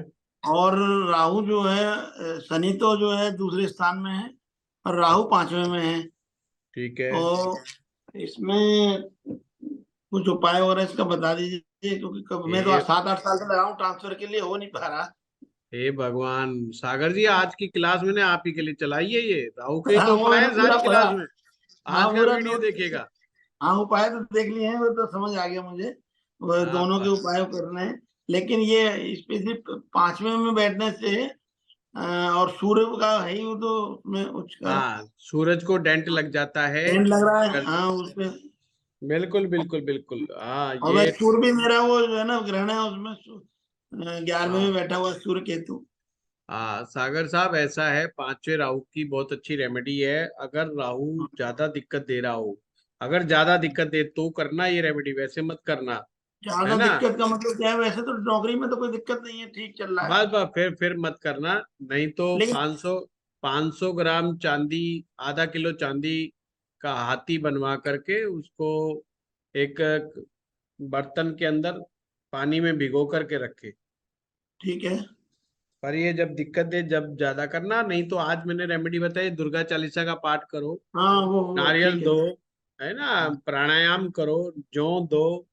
और राहु जो है, शनि तो जो है दूसरे स्थान में है, और राहु 5वें में है। ठीक है। तो इसमें कुछ उपाय वगैरह इसका बता दीजिए, क्योंकि मैं तो हे 7-8 साल से लगा हूँ, ट्रांसफर के लिए हो नहीं पा रहा। हे भगवान, सागर जी आज की क्लास मैंने आप ही के लिए चलाई है, ये राहु के ही हाँ तो वो उपाय मैंने है पूरा सारी पढ़ा। क्लास में। हाँ आज का पूरा वीडियो नोट। देखिएगा। हाँ उपाय तो देख लिए हैं, वो तो समझ आ गया मुझे, वो हाँ दोनों के उपाय करने हैं। लेकिन ये स्पेसिफिक 5वें में बैठने से और सूर्य का है ही वो, तो उसमें उसका हाँ, सूरज को डेंट लग जाता है। ट्रेंड लग रहा है, कल। हाँ उसमें। बिल्कुल बिल्कुल बिल्कुल, हाँ और ये। वह सूर्य भी मेरा वो जो है ना ग्रहण है उसमें, 11वें में हाँ बैठा हुआ है सूर्य केतु। हाँ, सागर साहब ऐसा है, पांचवें राहु की बहुत अच्छी रेमेडी है। अगर राहु ज्यादा दिक्कत दे रहा हो, अगर ज्यादा दिक्कत दे तो करना ये रेमेडी, वैसे मत करना। ज्यादा ना? दिक्कत का मतलब क्या है? वैसे तो नौकरी में तो कोई दिक्कत नहीं है, ठीक चल रहा है। बस बस फिर मत करना, नहीं तो लेकिन 500 ग्राम चांदी, आधा किलो चांदी का हाथी बनवा करके उसको एक बर्तन के अंदर पानी में भिगो करके रखे। ठीक है। पर ये जब दिक्कत दे जब ज्यादा करना, नहीं तो आज मैंने रेमेडी बताई, दुर्गा चालीसा का पाठ करो, हाँ वो नारियल ठीक है। दो, है ना, प्राणायाम करो, जौ दो,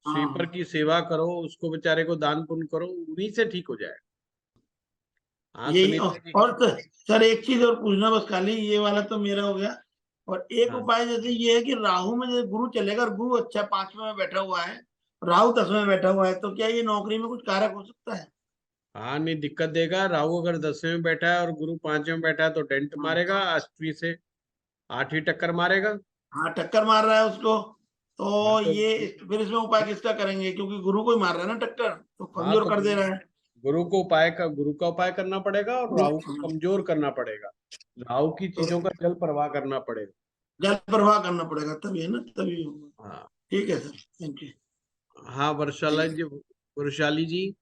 स्वीपर हाँ की सेवा करो, उसको बेचारे को दान पुण्य करो, उन्हीं से ठीक हो जाए। हाँ यही। सुनीता जी। और सर एक चीज और पूछना बस, खाली ये वाला तो मेरा हो गया। और एक हाँ उपाय जैसे ये है कि राहु में जैसे गुरु चलेगा और गुरु अच्छा 5वें में बैठा हुआ है, राहु 10वें में बैठा हुआ है, तो क्या ये नौकरी में कुछ कारक हो सकता है? हाँ, नहीं दिक्कत देगा। राहु अगर 10वें में बैठा है और गुरु 5वें में बैठा है तो डेंट हाँ मारेगा, अष्टमी से 8वीं टक्कर मारेगा। हाँ, टक्कर मार रहा है उसको। हाँ तो तो ये फिर इसमें उपाय किसका करेंगे, क्योंकि गुरु को ही मार रहा है ना टक्कर, तो हाँ कमजोर तो कर दे रहा है। गुरु का उपाय करना पड़ेगा और राहु को कमजोर करना पड़ेगा। राहु की तो चीजों का जल प्रवाह करना पड़ेगा। जल प्रवाह करना पड़ेगा, तभी है ना, तभी होगा। हाँ ठीक है सर, थैंक यू। हाँ, वर्षाली जी।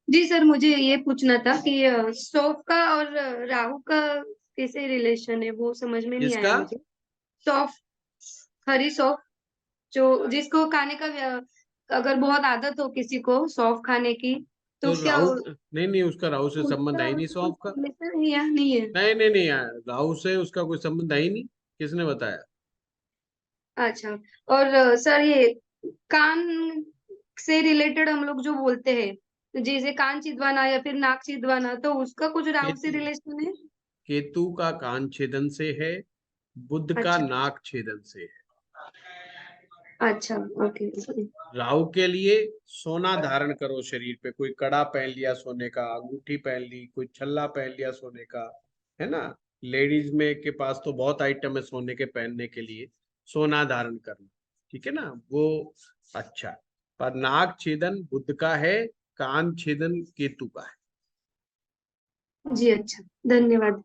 जी सर, मुझे ये पूछना था कि सौंफ का और राहु का कैसे रिलेशन है, वो समझ में नहीं आया किसका? मुझे। सौंफ, हरी सौंफ, जो जिसको खाने का अगर बहुत आदत हो किसी को सौंफ खाने की, तो तो क्या राहु, नहीं नहीं, उसका राहु से संबंध है उसका ही नहीं, कोई सौंफ का। रिलेशन है या नहीं है? नहीं नहीं नहीं यार, राहु से उसका कोई संबंध है ही नहीं। किसने बताया? अच्छा। और सर ये कान से रिलेटेड हम लोग जो बोलते हैं, तो जैसे कान चिदवाना या फिर नाक चिदवाना, तो उसका कुछ राहु से केतु, रिलेशन है? केतु का कान छेदन से है, बुध का अच्छा नाक छेदन से है। अच्छा, ओके। राहु के लिए सोना धारण करो शरीर पे, कोई कड़ा पहन लिया सोने का, अंगूठी पहन ली, कोई छल्ला पहन लिया सोने का, है ना। लेडीज में के पास तो बहुत आइटम है सोने के पहनने के लिए, सोना धारण करना, ठीक है ना, वो अच्छा। पर नाक छेदन बुध का है, कान छेदन केतु का जी अच्छा, धन्यवाद।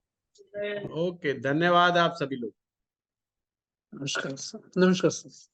है। ओके, धन्यवाद आप सभी लोग। नमस्कार सर। नमस्कार सर।